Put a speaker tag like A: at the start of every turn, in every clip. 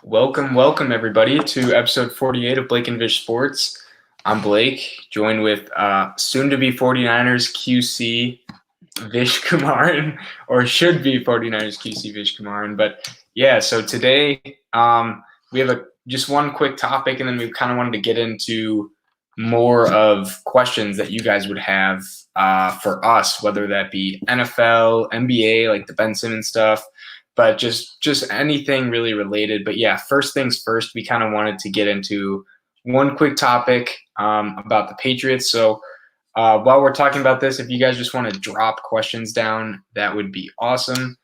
A: Welcome everybody to episode 48 of Blake&VishSports. Sports. I'm Blake, joined with soon-to-be 49ers QC Vish Kumaran, or should be 49ers QC Vish Kumaran. But yeah, so today we have just one quick topic, and then we kind of wanted to get into more of questions that you guys would have for us, whether that be NFL, NBA, like the Ben Simmons stuff, but just anything really related. But yeah, first things first, we kind of wanted to get into one quick topic about the Patriots. So while we're talking about this, if you guys just want to drop questions down, that would be awesome.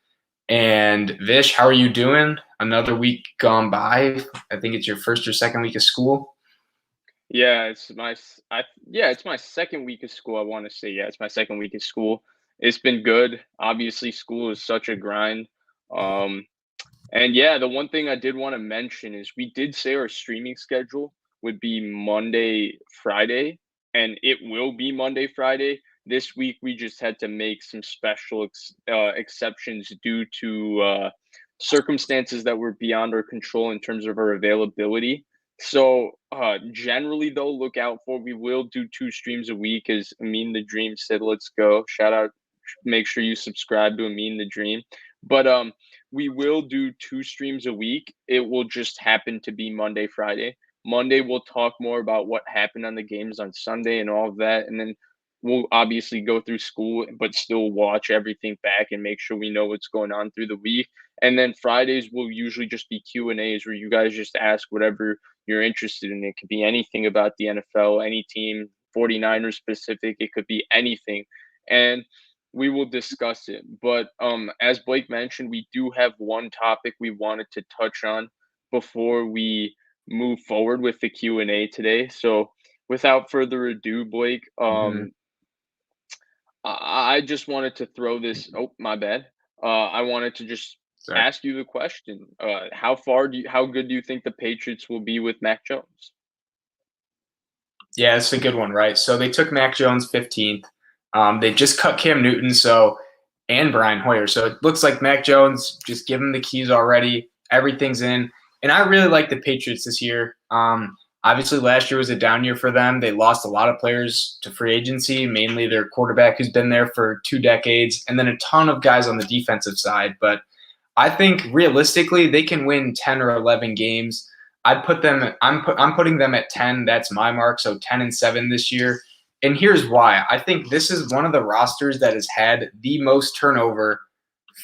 A: And Vish, how are you doing? Another week gone by. I think it's your first or second week of school.
B: Yeah, it's my second week of school. I want to say, yeah, it's my second week of school. It's been good. Obviously, school is such a grind. Um, and yeah, the one thing I did want to mention is we did say our streaming schedule would be Monday, Friday, and it will be Monday, Friday. This week we just had to make some special exceptions due to circumstances that were beyond our control in terms of our availability. So generally though, look out for, we will do 2 streams a week, as Amin the Dream said, let's go. Shout out, make sure you subscribe to Amin the Dream. But we will do 2 streams a week. It will just happen to be Monday, Friday. Monday we'll talk more about what happened on the games on Sunday and all of that. And then we'll obviously go through school, but still watch everything back and make sure we know what's going on through the week. And then Fridays will usually just be Q&As where you guys just ask whatever you're interested in. It could be anything about the NFL, any team, 49ers specific. It could be anything. And we will discuss it. But as Blake mentioned, we do have one topic we wanted to touch on before we move forward with the Q&A today. So without further ado, Blake,
A: Mm-hmm.
B: I just wanted to throw this. Oh, my bad. I wanted to just
A: Sorry.
B: ask you the question. How good do you think the Patriots will be with Mac Jones?
A: Yeah, it's a good one, right? So they took Mac Jones 15th. They just cut Cam Newton, and Brian Hoyer. So it looks like Mac Jones, just give him the keys already. Everything's in. And I really like the Patriots this year. Obviously, last year was a down year for them. They lost a lot of players to free agency, mainly their quarterback who's been there for 2 decades, and then a ton of guys on the defensive side. But I think realistically, they can win 10 or 11 games. I'd put them. I'm putting them at 10. That's my mark. So 10-7 this year. And here's why. I think this is one of the rosters that has had the most turnover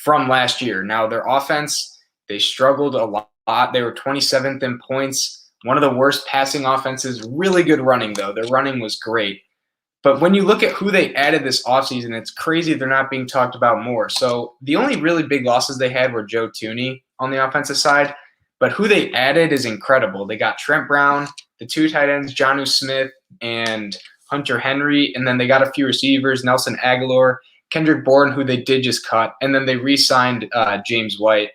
A: from last year. Now their offense, they struggled a lot. They were 27th in points. One of the worst passing offenses. Really good running though. Their running was great. But when you look at who they added this offseason, it's crazy they're not being talked about more. So the only really big losses they had were Joe Thuney on the offensive side. But who they added is incredible. They got Trent Brown, the 2 tight ends, Jonnu Smith, and Hunter Henry. And then they got a few receivers, Nelson Aguilar, Kendrick Bourne, who they did just cut. And then they re-signed James White.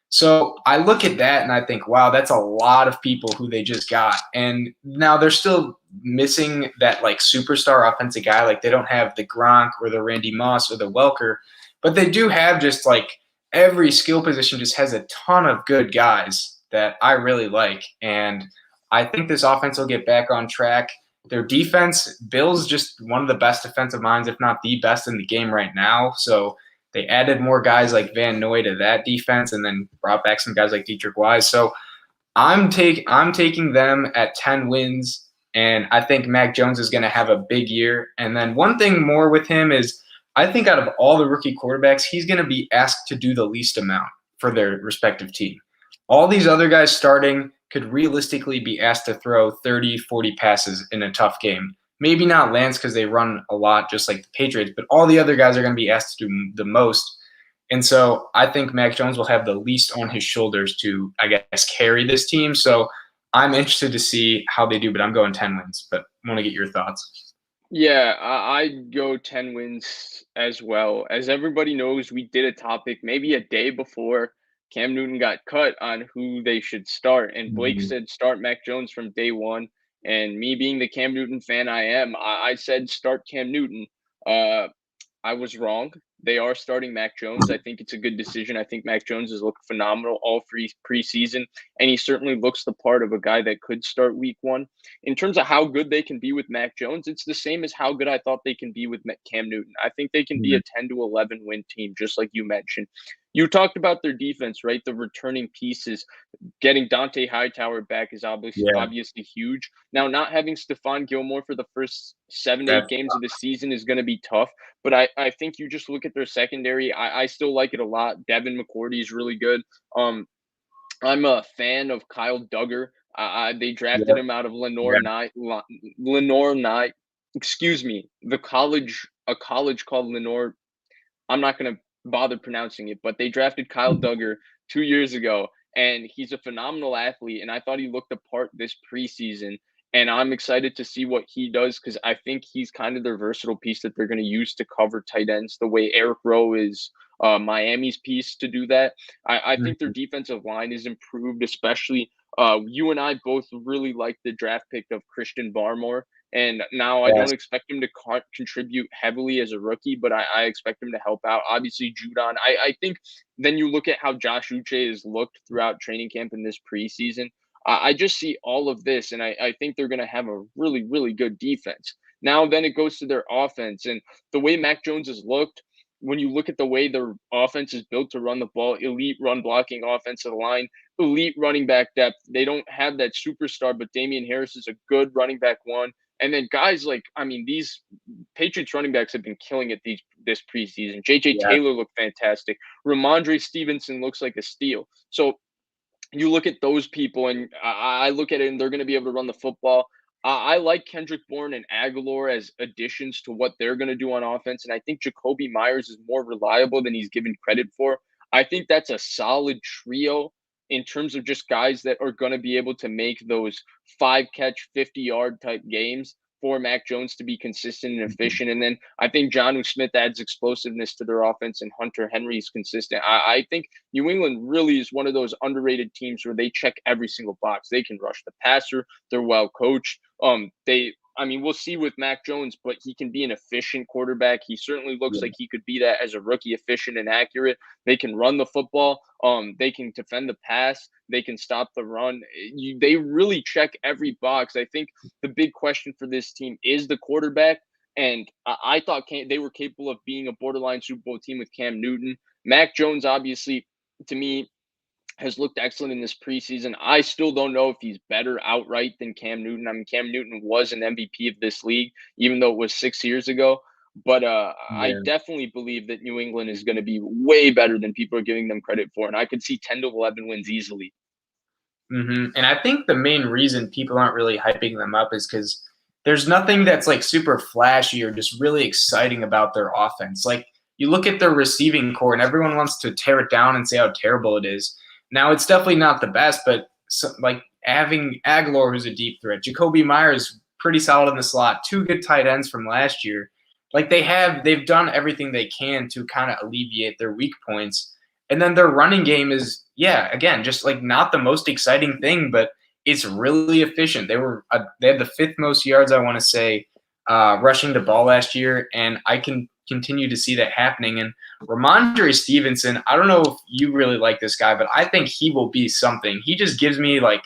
A: So I look at that and I think, wow, that's a lot of people who they just got. And now they're still missing that like superstar offensive guy. Like they don't have the Gronk or the Randy Moss or the Welker, but they do have just like every skill position just has a ton of good guys that I really like. And I think this offense will get back on track. Their defense, Bill's just one of the best defensive minds, if not the best in the game right now. So they added more guys like Van Noy to that defense, and then brought back some guys like Dietrich Wise. So I'm taking them at 10 wins, and I think Mac Jones is going to have a big year. And then one thing more with him is I think out of all the rookie quarterbacks, he's going to be asked to do the least amount for their respective team. All these other guys starting could realistically be asked to throw 30, 40 passes in a tough game. Maybe not Lance because they run a lot just like the Patriots, but all the other guys are going to be asked to do the most. And so I think Mac Jones will have the least on his shoulders to, I guess, carry this team. So I'm interested to see how they do, but I'm going 10 wins. But I want to get your thoughts.
B: Yeah, I'd go 10 wins as well. As everybody knows, we did a topic maybe a day before Cam Newton got cut on who they should start. And Blake
A: Mhm.
B: said start Mac Jones from day one. And me being the Cam Newton fan I am, I said start Cam Newton. I was wrong. they are starting Mac Jones. I think it's a good decision. I think Mac Jones has looked phenomenal all preseason, and he certainly looks the part of a guy that could start week one. In terms of how good they can be with Mac Jones, it's the same as how good I thought they can be with Cam Newton. I think they can be a 10 to 11 win team, just like you mentioned. You talked about their defense, right? The returning pieces. Getting Dante Hightower back is obviously huge. Now, not having Stephon Gilmore for the first 7 to 8 games of the season is going to be tough. But I think you just look at their secondary. I still like it a lot. Devin McCourty is really good. I'm a fan of Kyle Duggar. They drafted him out of Lenore Nye. Excuse me. A college called Lenore. I'm not going to bother pronouncing it, but they drafted Kyle Duggar 2 years ago, and he's a phenomenal athlete. And I thought he looked the part this preseason. And I'm excited to see what he does because I think he's kind of their versatile piece that they're going to use to cover tight ends the way Eric Rowe is Miami's piece to do that. I think their defensive line is improved, especially you and I both really like the draft pick of Christian Barmore. And now I don't expect him to contribute heavily as a rookie, but I expect him to help out. Obviously, Judon. I think then you look at how Josh Uche has looked throughout training camp in this preseason. I just see all of this, and I think they're going to have a really, really good defense. Now, then it goes to their offense, and the way Mac Jones has looked, when you look at the way their offense is built to run the ball, elite run blocking offensive line, elite running back depth. They don't have that superstar, but Damian Harris is a good running back one. And then guys these Patriots running backs have been killing it this preseason. J.J. Taylor looked fantastic. Ramondre Stevenson looks like a steal. So you look at those people, and I look at it, and they're going to be able to run the football. I like Kendrick Bourne and Aguilar as additions to what they're going to do on offense, and I think Jacoby Myers is more reliable than he's given credit for. I think that's a solid trio in terms of just guys that are going to be able to make those 5-catch, 50-yard type games for Mac Jones to be consistent and efficient. And then I think Jonnu Smith adds explosiveness to their offense, and Hunter Henry is consistent. I think New England really is one of those underrated teams where they check every single box. They can rush the passer. They're well coached. We'll see with Mac Jones, but he can be an efficient quarterback. He certainly looks like he could be that as a rookie, efficient and accurate. They can run the football. They can defend the pass. They can stop the run. They really check every box. I think the big question for this team is the quarterback, and I thought they were capable of being a borderline Super Bowl team with Cam Newton. Mac Jones, obviously, to me, has looked excellent in this preseason. I still don't know if he's better outright than Cam Newton. I mean, Cam Newton was an MVP of this league, even though it was 6 years ago. But I definitely believe that New England is going to be way better than people are giving them credit for. And I could see 10 to 11 wins easily.
A: And I think the main reason people aren't really hyping them up is because there's nothing that's like super flashy or just really exciting about their offense. Like you look at their receiving core and everyone wants to tear it down and say how terrible it is. Now, it's definitely not the best, but having Aguilar, who's a deep threat, Jacoby Myers, pretty solid in the slot, 2 good tight ends from last year. Like they've done everything they can to kind of alleviate their weak points. And then their running game is, again, just like not the most exciting thing, but it's really efficient. They had the 5th most yards, I want to say, rushing the ball last year, and I can continue to see that happening. And Ramondre Stevenson, I don't know if you really like this guy, but I think he will be something. He just gives me like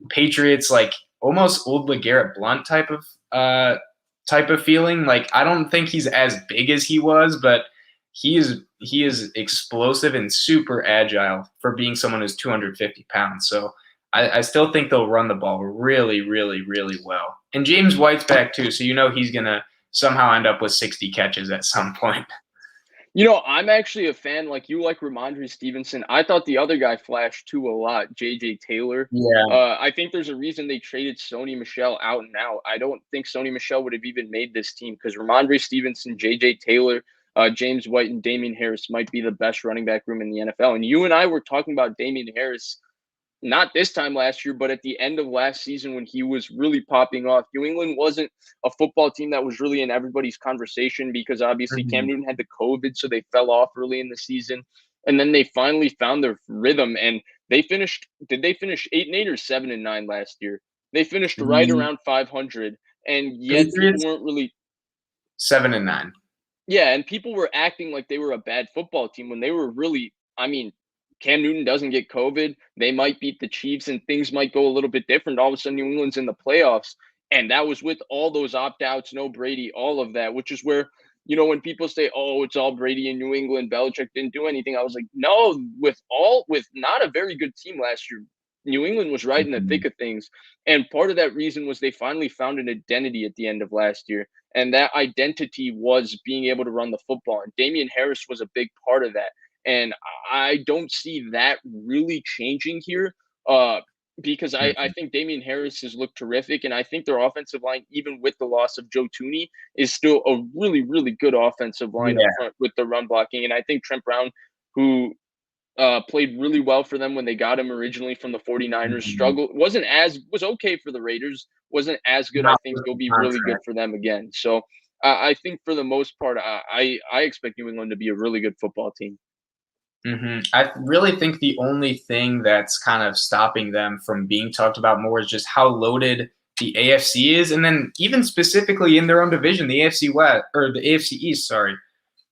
A: Patriots, like almost old LeGarrette Blount type of feeling. Like I don't think he's as big as he was, but he is explosive and super agile for being someone who's 250 pounds. So I still think they'll run the ball really, really, really well. And James White's back too, so he's gonna somehow end up with 60 catches at some point.
B: I'm actually a fan, like you like Ramondre Stevenson. I thought the other guy flashed too a lot, J.J. Taylor.
A: Yeah.
B: I think there's a reason they traded Sony Michel out and out. I don't think Sony Michel would have even made this team because Ramondre Stevenson, J.J. Taylor, James White, and Damian Harris might be the best running back room in the NFL. And you and I were talking about Damian Harris not this time last year, but at the end of last season when he was really popping off. New England wasn't a football team that was really in everybody's conversation because obviously Cam Newton had the COVID, so they fell off early in the season. And then they finally found their rhythm, and they finished – did they finish 8-8 or 7-9 last year? They finished right around 500, and yet people weren't really –
A: 7-9.
B: Yeah, and people were acting like they were a bad football team when they were really, I mean, Cam Newton doesn't get COVID. They might beat the Chiefs and things might go a little bit different. All of a sudden, New England's in the playoffs. And that was with all those opt outs, no Brady, all of that, which is where, when people say, oh, it's all Brady in New England, Belichick didn't do anything. I was like, no, with not a very good team last year, New England was right in the thick
A: Mhm.
B: of things. And part of that reason was they finally found an identity at the end of last year. And that identity was being able to run the football. And Damian Harris was a big part of that. And I don't see that really changing here because I
A: Mhm.
B: think Damian Harris has looked terrific. And I think their offensive line, even with the loss of Joe Tooney, is still a really, really good offensive line up
A: Yeah.
B: front with the run blocking. And I think Trent Brown, who played really well for them when they got him originally from the 49ers.
A: Mhm.
B: Was okay for the Raiders, wasn't as good. I
A: Not
B: think
A: worth
B: he'll
A: the
B: be really good
A: contract.
B: for them again. So I think for the most part, I expect New England to be a really good football team.
A: I really think the only thing that's kind of stopping them from being talked about more is just how loaded the AFC is, and then even specifically in their own division, the AFC West or the AFC East. Sorry,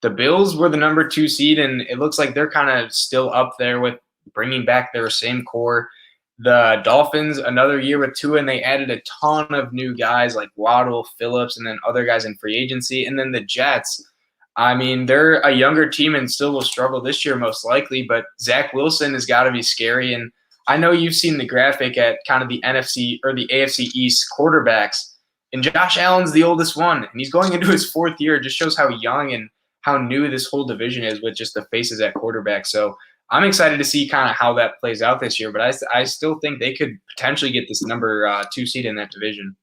A: the Bills were the number 2 seed, and it looks like they're kind of still up there with bringing back their same core. The Dolphins, another year with Tua, and they added a ton of new guys like Waddle, Phillips, and then other guys in free agency. And then the Jets, I mean, they're a younger team and still will struggle this year most likely, but Zach Wilson has got to be scary. And I know you've seen the graphic at kind of the NFC or the AFC East quarterbacks, and Josh Allen's the oldest one, and he's going into his 4th year. It just shows how young and how new this whole division is with just the faces at quarterback. So I'm excited to see kind of how that plays out this year, but I still think they could potentially get this number 2 seed in that division.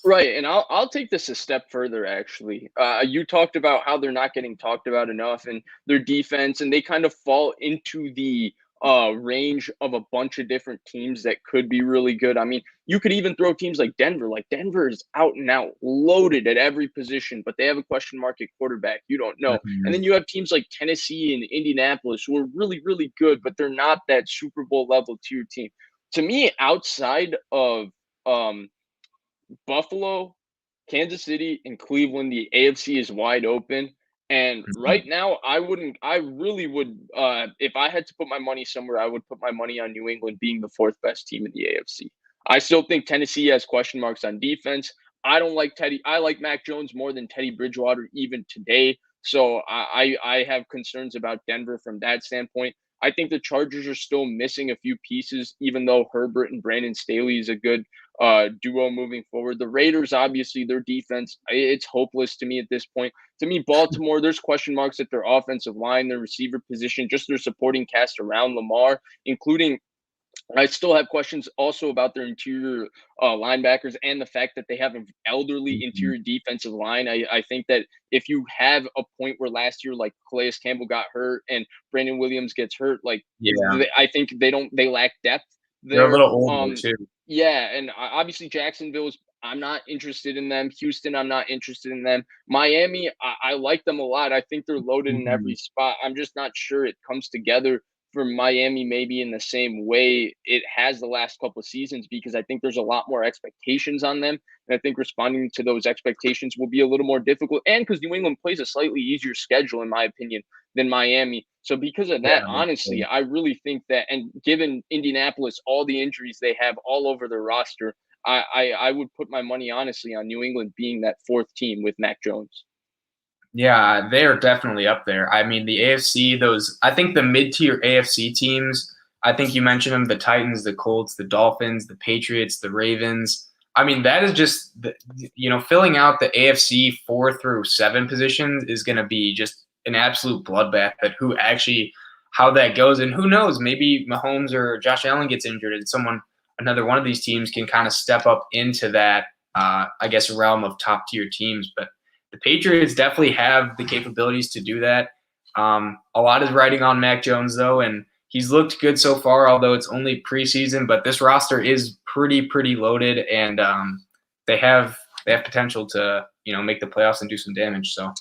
B: Right, and I'll take this a step further. Actually, you talked about how they're not getting talked about enough, and their defense, and they kind of fall into the range of a bunch of different teams that could be really good. I mean, you could even throw teams like Denver. Like Denver is out and out, loaded at every position, but they have a question mark at quarterback. You don't know, and
A: Mhm.
B: then you have teams like Tennessee and Indianapolis who are really, really good, but they're not that Super Bowl level tier team. To me, outside of um Buffalo, Kansas City, and Cleveland, the AFC is wide open. And right
A: Mhm.
B: now, I really would, if I had to put my money somewhere, I would put my money on New England being the fourth best team in the AFC. I still think Tennessee has question marks on defense. I don't like Teddy. I like Mac Jones more than Teddy Bridgewater even today. So I have concerns about Denver from that standpoint. I think the Chargers are still missing a few pieces, even though Herbert and Brandon Staley is a good duo moving forward. The Raiders, obviously, their defense, it's hopeless to me at this point. To me, Baltimore, there's question marks at their offensive line, their receiver position, just their supporting cast around Lamar, including I still have questions also about their interior linebackers and the fact that they have an elderly
A: Mhm.
B: interior defensive line. I think that if you have a point where last year, like Calais Campbell got hurt and Brandon Williams gets hurt, like
A: Yeah,
B: I think they lack depth
A: they're a
B: there.
A: little older too.
B: Yeah, and obviously Jacksonville's. I'm not interested in them. Houston, I'm not interested in them. Miami, I like them a lot. I think they're loaded in every
A: Mhm.
B: spot. I'm just not sure it comes together for Miami maybe in the same way it has the last couple of seasons because I think there's a lot more expectations on them. And I think responding to those expectations will be a little more difficult. And because New England plays a slightly easier schedule, in my opinion, than Miami. So because of that,
A: Yeah.
B: honestly, I really think that, and given Indianapolis all the injuries they have all over their roster, I would put my money honestly on New England being that fourth team with Mac Jones.
A: Yeah, they're definitely up there. I mean, the AFC, those, I think the mid-tier AFC teams, I think you mentioned them, the Titans, the Colts, the Dolphins, the Patriots, the Ravens. I mean, that is just, filling out the AFC 4 through 7 positions is going to be just an absolute bloodbath at how that goes. And who knows, maybe Mahomes or Josh Allen gets injured and another one of these teams can kind of step up into that, I guess, realm of top tier teams. But the Patriots definitely have the capabilities to do that. A lot is riding on Mac Jones, though, and he's looked good so far, although it's only preseason. But this roster is pretty loaded, and they have potential to make the playoffs and do some damage. So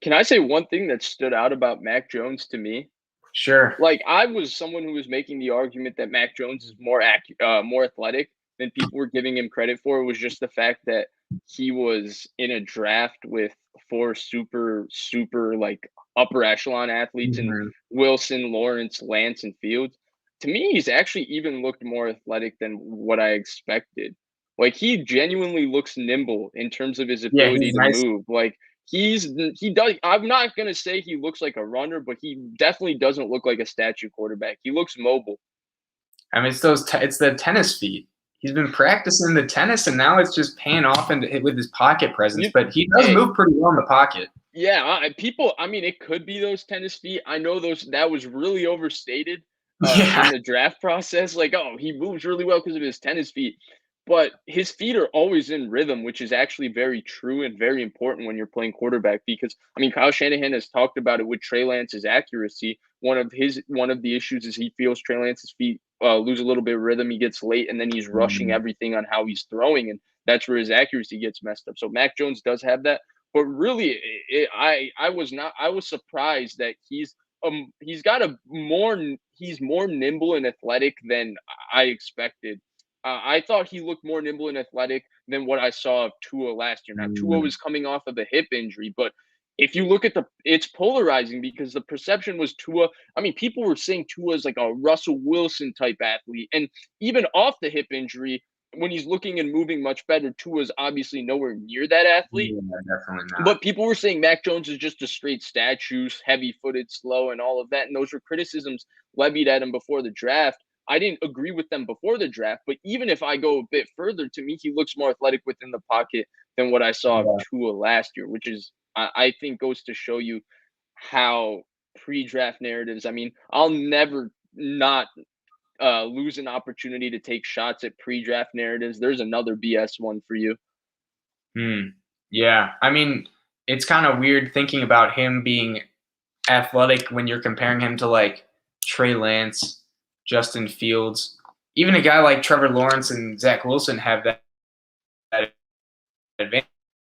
B: Can I say one thing that stood out about Mac Jones to me?
A: sure.
B: Like, I was someone who was making the argument that Mac Jones is more athletic than people were giving him credit for. It was just the fact that he was in a draft with four super like upper echelon athletes in
A: Mhm.
B: Wilson, Lawrence, Lance, and Fields. To me, he's actually even looked more athletic than what I expected. Like he genuinely looks nimble in terms of his
A: Yeah,
B: ability
A: he's
B: to
A: nice.
B: move. Like he does. I'm not gonna say he looks like a runner, but he definitely doesn't look like a statue quarterback. He looks mobile.
A: I mean, it's the tennis feet. He's been practicing the tennis, and now it's just paying off with his pocket presence.
B: You,
A: But he does
B: hey,
A: move pretty well in the pocket.
B: yeah, people. I mean, it could be those tennis feet. I know those that was really overstated in
A: Yeah.
B: the draft process. Like, oh, he moves really well because of his tennis feet, but his feet are always in rhythm, which is actually very true and very important when you're playing quarterback. Because I mean, Kyle Shanahan has talked about it with Trey Lance's accuracy. One of the issues is he feels Trey Lance's feet lose a little bit of rhythm. He gets late, and then he's rushing
A: Mhm.
B: everything on how he's throwing, and that's where his accuracy gets messed up. So Mac Jones does have that. But really, I was not. I was surprised that he's got a more he's more nimble and athletic than I expected. I thought he looked more nimble and athletic than what I saw of Tua last year. Now Tua
A: Mhm.
B: was coming off of a hip injury, but if you look at it's polarizing because the perception was Tua. I mean, people were saying Tua is like a Russell Wilson type athlete, and even off the hip injury, when he's looking and moving much better, Tua's obviously nowhere near that athlete.
A: Yeah, definitely not.
B: But people were saying Mac Jones is just a straight statue, heavy-footed, slow, and all of that. And those were criticisms levied at him before the draft. I didn't agree with them before the draft, but even if I go a bit further, to me, he looks more athletic within the pocket than what I saw of
A: Yeah.
B: Tua last year, which is I think goes to show you how pre-draft narratives. I mean, I'll never not lose an opportunity to take shots at pre-draft narratives. There's another BS one for you.
A: Hmm. Yeah. I mean, it's kind of weird thinking about him being athletic when you're comparing him to like Trey Lance, Justin Fields, even a guy like Trevor Lawrence and Zach Wilson have that advantage.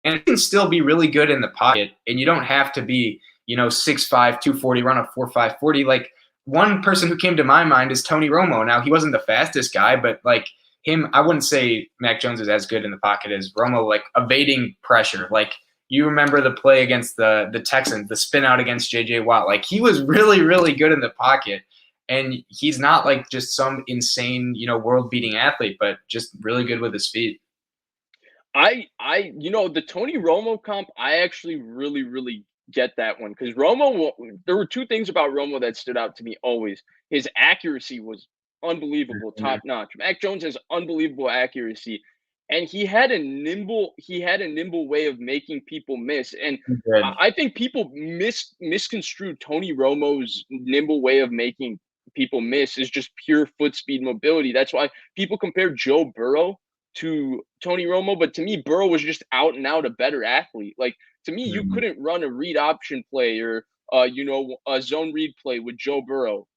A: And it can still be really good in the pocket, and you don't have to be, 6'5", 240, run a 4.5 40. Like one person who came to my mind is Tony Romo. Now he wasn't the fastest guy, but like him, I wouldn't say Mac Jones is as good in the pocket as Romo, like evading pressure. Like you remember the play against the Texans, the spin out against JJ Watt. Like he was really, really good in the pocket. And he's not like just some insane, world beating athlete, but just really good with his feet.
B: The Tony Romo comp, I actually really, really get that one because there were two things about Romo that stood out to me always. His accuracy was unbelievable,
A: Mhm.
B: top notch. Mac Jones has unbelievable accuracy, and he had a nimble way of making people miss. And
A: He did.
B: I think people misconstrued Tony Romo's nimble way of making people miss is just pure foot speed mobility. That's why people compare Joe Burrow to Tony Romo, but to me, Burrow was just out and out a better athlete. Like to me, you
A: Mhm.
B: couldn't run a read option play or a zone read play with Joe Burrow.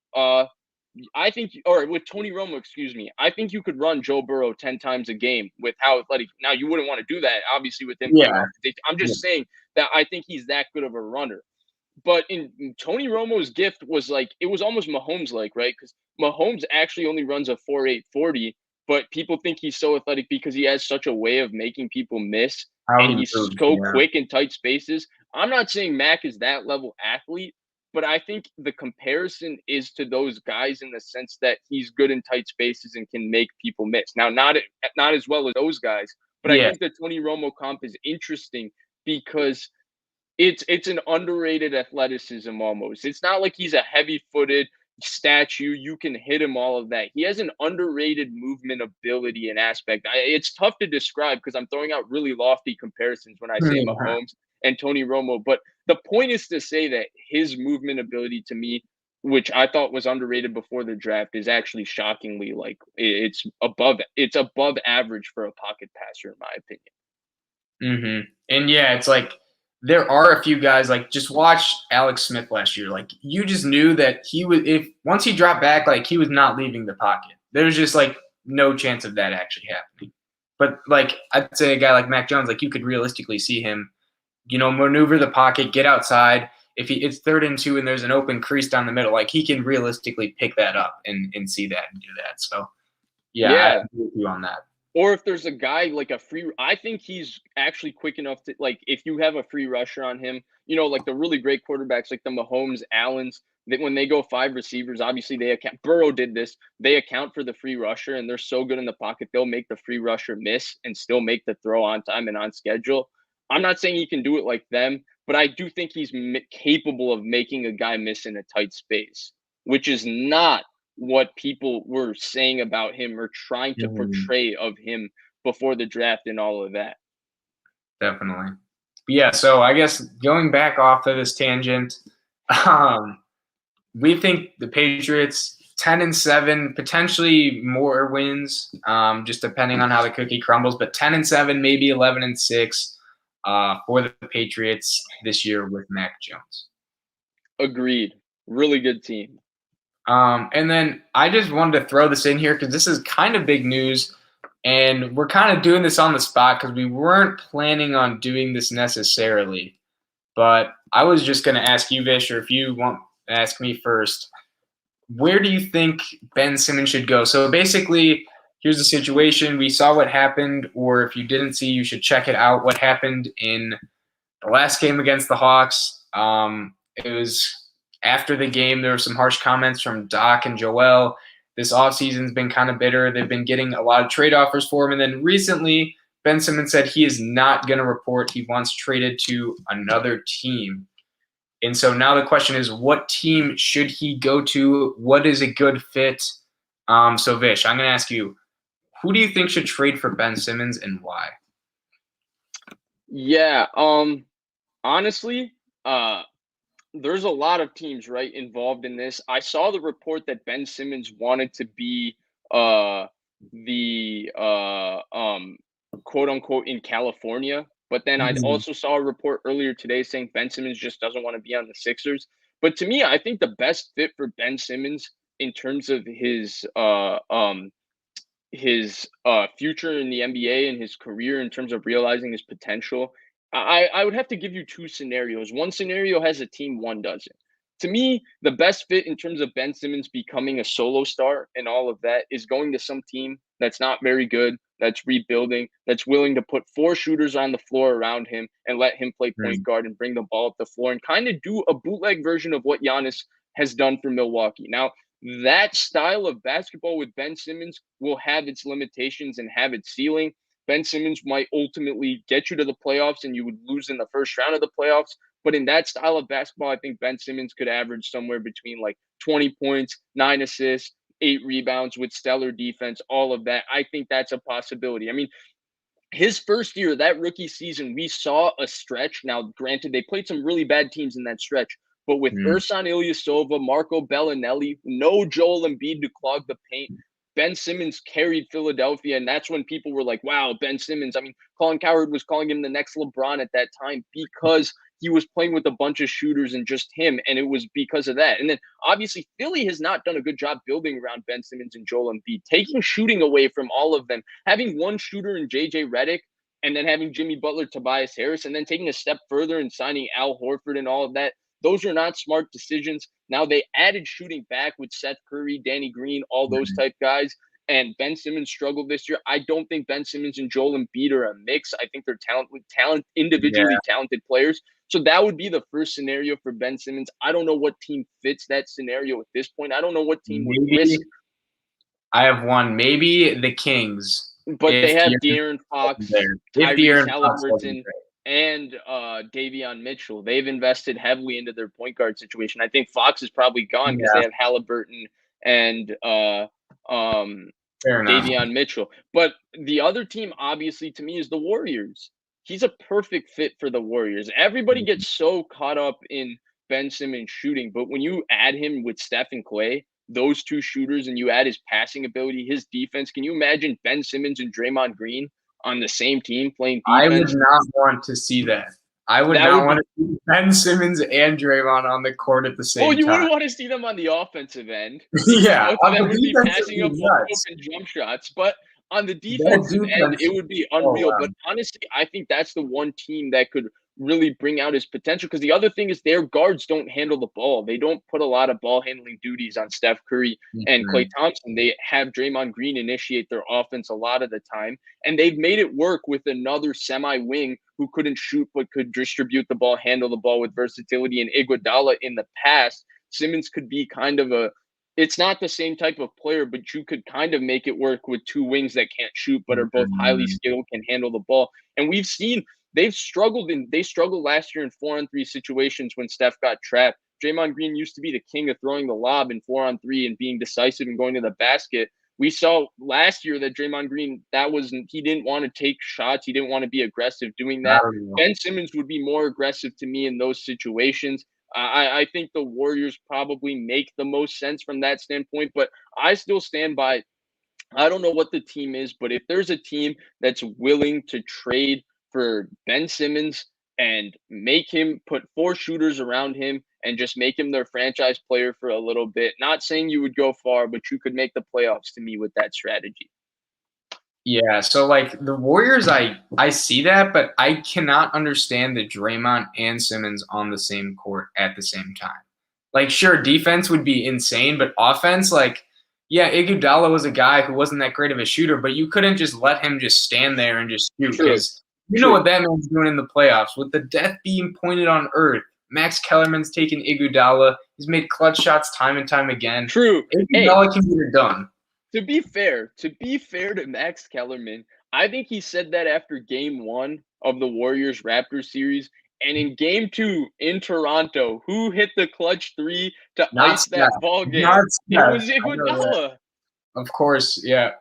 B: I think, or with Tony Romo, excuse me. I think you could run Joe Burrow 10 times a game with how athletic. Now you wouldn't want to do that, obviously, with him coming
A: Yeah.
B: off. I'm
A: Yeah.
B: just saying that I think he's that good of a runner. But in Tony Romo's gift was like it was almost Mahomes like, right? Because Mahomes actually only runs a 4.8 40, but people think he's so athletic because he has such a way of making people miss
A: How
B: and
A: he
B: he's
A: moves,
B: so
A: yeah.
B: quick in tight spaces. I'm not saying Mac is that level athlete, but I think the comparison is to those guys in the sense that he's good in tight spaces and can make people miss. Now, not as well as those guys, but I
A: Yeah.
B: think the Tony Romo comp is interesting because it's an underrated athleticism almost. It's not like he's a heavy-footed statue. You can hit him, all of that. He has an underrated movement ability and aspect. It's tough to describe because I'm throwing out really lofty comparisons when I say
A: Yeah.
B: Mahomes and Tony Romo. But the point is to say that his movement ability to me, which I thought was underrated before the draft, is actually shockingly like it's above average for a pocket passer in my opinion.
A: And yeah, it's like there are a few guys like just watch Alex Smith last year. Like you just knew that he would if once he dropped back, like he was not leaving the pocket. There's just like no chance of that actually happening. But like I'd say a guy like Mac Jones, like you could realistically see him, maneuver the pocket, get outside. If it's 3rd and 2 and there's an open crease down the middle, like he can realistically pick that up and see that and do that. So yeah, I
B: Yeah,
A: agree with you on that.
B: Or if there's a guy like a free, I think he's actually quick enough to, like, if you have a free rusher on him, like the really great quarterbacks, like the Mahomes, Allens, that when they go 5 receivers, obviously they account. Burrow did this. They account for the free rusher, and they're so good in the pocket, they'll make the free rusher miss and still make the throw on time and on schedule. I'm not saying he can do it like them, but I do think he's capable of making a guy miss in a tight space, which is not what people were saying about him or trying to portray of him before the draft and all of that.
A: Definitely. But yeah, so I guess going back off of this tangent, we think the Patriots 10-7, potentially more wins, just depending on how the cookie crumbles, but 10-7, maybe 11-6 for the Patriots this year with Mac Jones.
B: Agreed. Really good team.
A: And then I just wanted to throw this in here because this is kind of big news, and we're kind of doing this on the spot because we weren't planning on doing this necessarily. But I was just going to ask you, Vish, or if you want to ask me first, where do you think Ben Simmons should go? So basically, here's the situation. We saw what happened, or if you didn't see, you should check it out. What happened in the last game against the Hawks? It was after the game, there were some harsh comments from Doc and Joel. This offseason's been kind of bitter. They've been getting a lot of trade offers for him. And then recently, Ben Simmons said he is not going to report. He wants traded to another team. And so now the question is, what team should he go to? What is a good fit? So, Vish, I'm going to ask you, who do you think should trade for Ben Simmons and why?
B: Yeah, honestly, there's a lot of teams, right, involved in this. I saw the report that Ben Simmons wanted to be the quote unquote in California, but then I also saw a report earlier today saying Ben Simmons just doesn't want to be on the Sixers. But to me, I think the best fit for Ben Simmons in terms of his future in the NBA and his career in terms of realizing his potential, I would have to give you 2 scenarios. One scenario has a team, one doesn't. To me, the best fit in terms of Ben Simmons becoming a solo star and all of that is going to some team that's not very good, that's rebuilding, that's willing to put 4 shooters on the floor around him and let him play point guard and bring the ball up the floor and kind of do a bootleg version of what Giannis has done for Milwaukee. Now, that style of basketball with Ben Simmons will have its limitations and have its ceiling. Ben Simmons might ultimately get you to the playoffs and you would lose in the first round of the playoffs. But in that style of basketball, I think Ben Simmons could average somewhere between like 20 points, 9 assists, 8 rebounds with stellar defense, all of that. I think that's a possibility. I mean, his first year, that rookie season, we saw a stretch. Now, granted, they played some really bad teams in that stretch. But with Ersan Ilyasova, Marco Bellinelli, no Joel Embiid to clog the paint, Ben Simmons carried Philadelphia, and that's when people were like, wow, Ben Simmons. I mean, Colin Cowherd was calling him the next LeBron at that time because he was playing with a bunch of shooters and just him, and it was because of that. And then, obviously, Philly has not done a good job building around Ben Simmons and Joel Embiid, taking shooting away from all of them, having one shooter in J.J. Redick, and then having Jimmy Butler, Tobias Harris, and then taking a step further and signing Al Horford and all of that. Those are not smart decisions. Now they added shooting back with Seth Curry, Danny Green, all those type guys. And Ben Simmons struggled this year. I don't think Ben Simmons and Joel Embiid are a mix. I think they're individually talented players. So that would be the first scenario for Ben Simmons. I don't know what team fits that scenario at this point. I don't know what team would risk.
A: I have one. Maybe the Kings.
B: But they have De'Aaron Fox, Tyrese Halliburton, and Davion Mitchell. They've invested heavily into their point guard situation. I think Fox is probably gone because they have Halliburton and Davion Mitchell. But the other team, obviously, to me, is the Warriors. He's a perfect fit for the Warriors. Everybody gets so caught up in Ben Simmons shooting, but when you add him with Steph and Klay, those 2 shooters, and you add his passing ability, his defense, can you imagine Ben Simmons and Draymond Green on the same team playing defense?
A: I would not want to see that. I would not want to see Ben Simmons and Draymond on the court at the same time.
B: Oh, you wouldn't want to see them on the offensive end.
A: Yeah.
B: Both of them would be passing up open jump shots. But on the defensive end, it would be unreal. But honestly, I think that's the one team that could really bring out his potential. Because the other thing is their guards don't handle the ball. They don't put a lot of ball handling duties on Steph Curry and Klay
A: Mhm.
B: Thompson. They have Draymond Green initiate their offense a lot of the time. And they've made it work with another semi-wing who couldn't shoot but could distribute the ball, handle the ball with versatility. And Iguodala in the past, Simmons could be kind of a it's not the same type of player, but you could kind of make it work with two wings that can't shoot but are both highly
A: Mhm.
B: skilled, can handle the ball. And we've seen they struggled last year in 4-on-3 situations when Steph got trapped. Draymond Green used to be the king of throwing the lob in 4-on-3 and being decisive and going to the basket. We saw last year that Draymond Green, he didn't want to take shots. He didn't want to be aggressive doing
A: I
B: that.
A: don't know.
B: Ben Simmons would be more aggressive to me in those situations. I think the Warriors probably make the most sense from that standpoint, but I still stand by. I don't know what the team is, but if there's a team that's willing to trade for Ben Simmons and make him put four shooters around him and just make him their franchise player for a little bit, not saying you would go far, but you could make the playoffs to me with that strategy.
A: Yeah, so like the Warriors, I see that, but I cannot understand the Draymond and Simmons on the same court at the same time. Like, sure, defense would be insane, but offense, like, yeah, Iguodala was a guy who wasn't that great of a shooter, but you couldn't just let him just stand there and just shoot
B: True,
A: because you know
B: true,
A: what that man's doing in the playoffs with the death beam pointed on earth. Max Kellerman's taken Iguodala. He's made clutch shots time and time again.
B: true. Hey,
A: Iguodala can get it done.
B: to be fair to Max Kellerman, I think he said that after game 1 of the Warriors Raptors series. And in game 2 in Toronto, who hit the clutch 3 to
A: Not
B: ice
A: Steph.
B: that ball game?
A: Not
B: It
A: Steph.
B: was
A: I know that.
B: Iguodala.
A: Of course, yeah.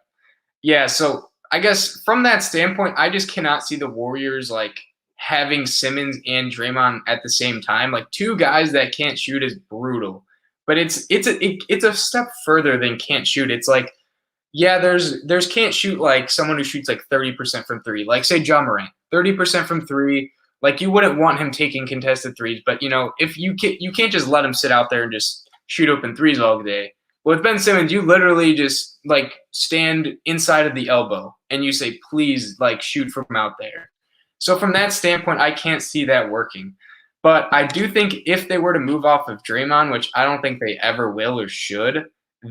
A: Yeah, so I guess from that standpoint, I just cannot see the Warriors like having Simmons and Draymond at the same time. Like two guys that can't shoot is brutal. But it's a step further than can't shoot. It's like yeah, there's can't shoot like someone who shoots like 30% from three. Like say Ja Morant, 30% from three. Like you wouldn't want him taking contested threes, but you know if you can't just let him sit out there and just shoot open threes all day. With Ben Simmons, you literally just like stand inside of the elbow and you say, please, like shoot from out there. So from that standpoint, I can't see that working. But I do think if they were to move off of Draymond, which I don't think they ever will or should,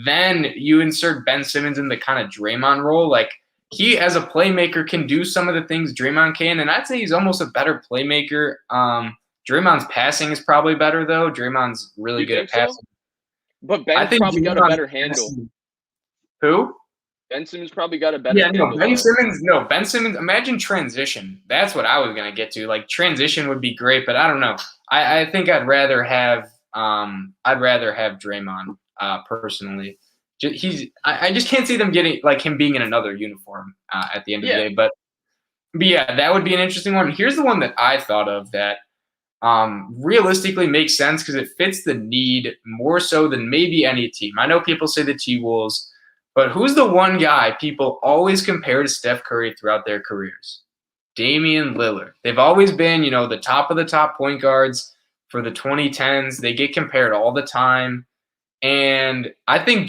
A: then you insert Ben Simmons in the kind of Draymond role. Like he, as a playmaker, can do some of the things Draymond can, and I'd say he's almost a better playmaker. Draymond's passing is probably better though. Draymond's really
B: You
A: good
B: think
A: at
B: so?
A: passing.
B: But
A: I
B: Ben's
A: think
B: probably got a
A: Draymond's
B: better handle.
A: passing. Who?
B: Ben Simmons probably got a better
A: Yeah, no,
B: handle
A: Ben
B: though.
A: Simmons. No, Ben Simmons. Imagine transition. That's what I was gonna get to. Like transition would be great, but I don't know. I think I'd rather have Draymond personally. I just can't see them getting like him being in another uniform at the end of the
B: Yeah.
A: day. But yeah, that would be an interesting one. Here's the one that I thought of that realistically makes sense because it fits the need more so than maybe any team. I know people say the T-Wolves, but who's the one guy people always compare to Steph Curry throughout their careers? Damian Lillard. They've always been, you know, the top of the top point guards for the 2010s. They get compared all the time. And I think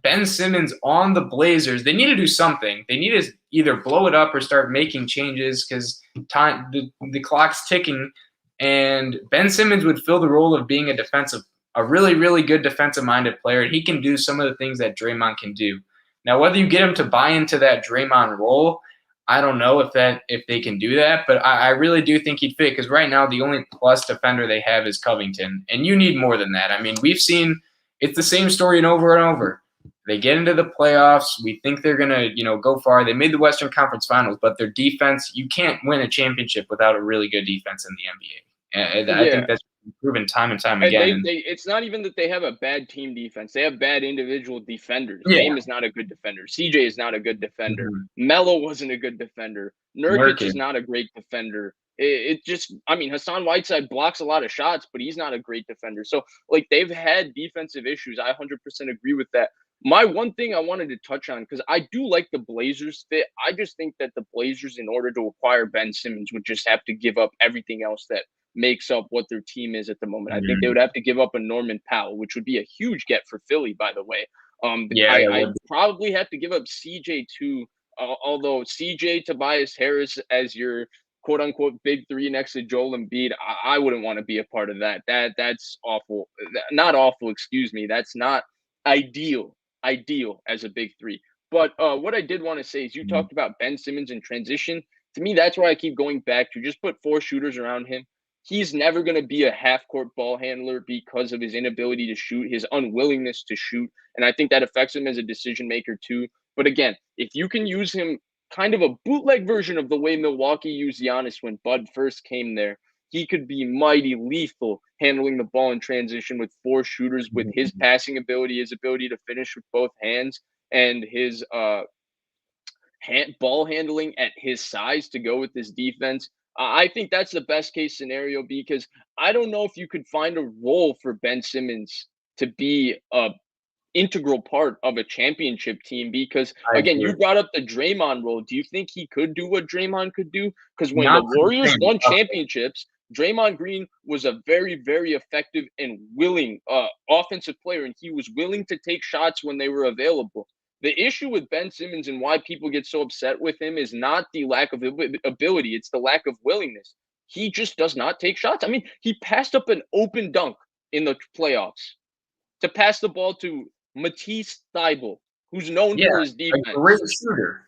A: Ben Simmons on the Blazers, they need to do something. They need to either blow it up or start making changes because the clock's ticking. And Ben Simmons would fill the role of being a really, really good defensive-minded player. And he can do some of the things that Draymond can do. Now, whether you get him to buy into that Draymond role, I don't know if they can do that, but I really do think he'd fit because right now the only plus defender they have is Covington, and you need more than that. I mean, we've seen it's the same story and over. They get into the playoffs. We think they're gonna, go far. They made the Western Conference Finals, but their defense, you can't win a championship without a really good defense in the NBA. And I
B: Yeah.
A: think that's proven time and time
B: And
A: again.
B: they,
A: And
B: they it's not even that they have a bad team defense. They have bad individual defenders.
A: yeah,
B: Dame is not a good defender. CJ is not a good defender.
A: mhm.
B: Melo wasn't a good defender. Nurkic is
A: Nurkic.
B: not a great defender. It just, I mean, Hassan Whiteside blocks a lot of shots, but he's not a great defender. So, like, they've had defensive issues. I 100% agree with that. My one thing I wanted to touch on, because I do like the Blazers fit, I just think that the Blazers, in order to acquire Ben Simmons, would just have to give up everything else that makes up what their team is at the moment. I think they
A: Mhm.
B: would have to give up a Norman Powell, which would be a huge get for Philly, by the way.
A: Yeah, that
B: I
A: would.
B: probably have to give up CJ too, although CJ, Tobias Harris as your quote unquote big three next to Joel Embiid, I wouldn't want to be a part of that. That's awful. Not awful, excuse me. That's not ideal as a big three. But what I did want to say is you talked about Ben Simmons in transition. To me, that's why I keep going back to just put 4 shooters around him. He's never going to be a half-court ball handler because of his inability to shoot, his unwillingness to shoot. And I think that affects him as a decision maker too. But again, if you can use him kind of a bootleg version of the way Milwaukee used Giannis when Bud first came there, he could be mighty lethal handling the ball in transition with 4 shooters, with his passing ability, his ability to finish with both hands, and his ball handling at his size to go with this defense. I think that's the best case scenario, because I don't know if you could find a role for Ben Simmons to be a integral part of a championship team, because again, you brought up the Draymond role. Do you think he could do what Draymond could do? Because when the Warriors won championships, Draymond Green was a very, very effective and willing offensive player, and he was willing to take shots when they were available. The issue with Ben Simmons and why people get so upset with him is not the lack of ability, it's the lack of willingness. He just does not take shots. I mean, he passed up an open dunk in the playoffs to pass the ball to Matisse Thybulle, who's known for his defense.
A: A great shooter.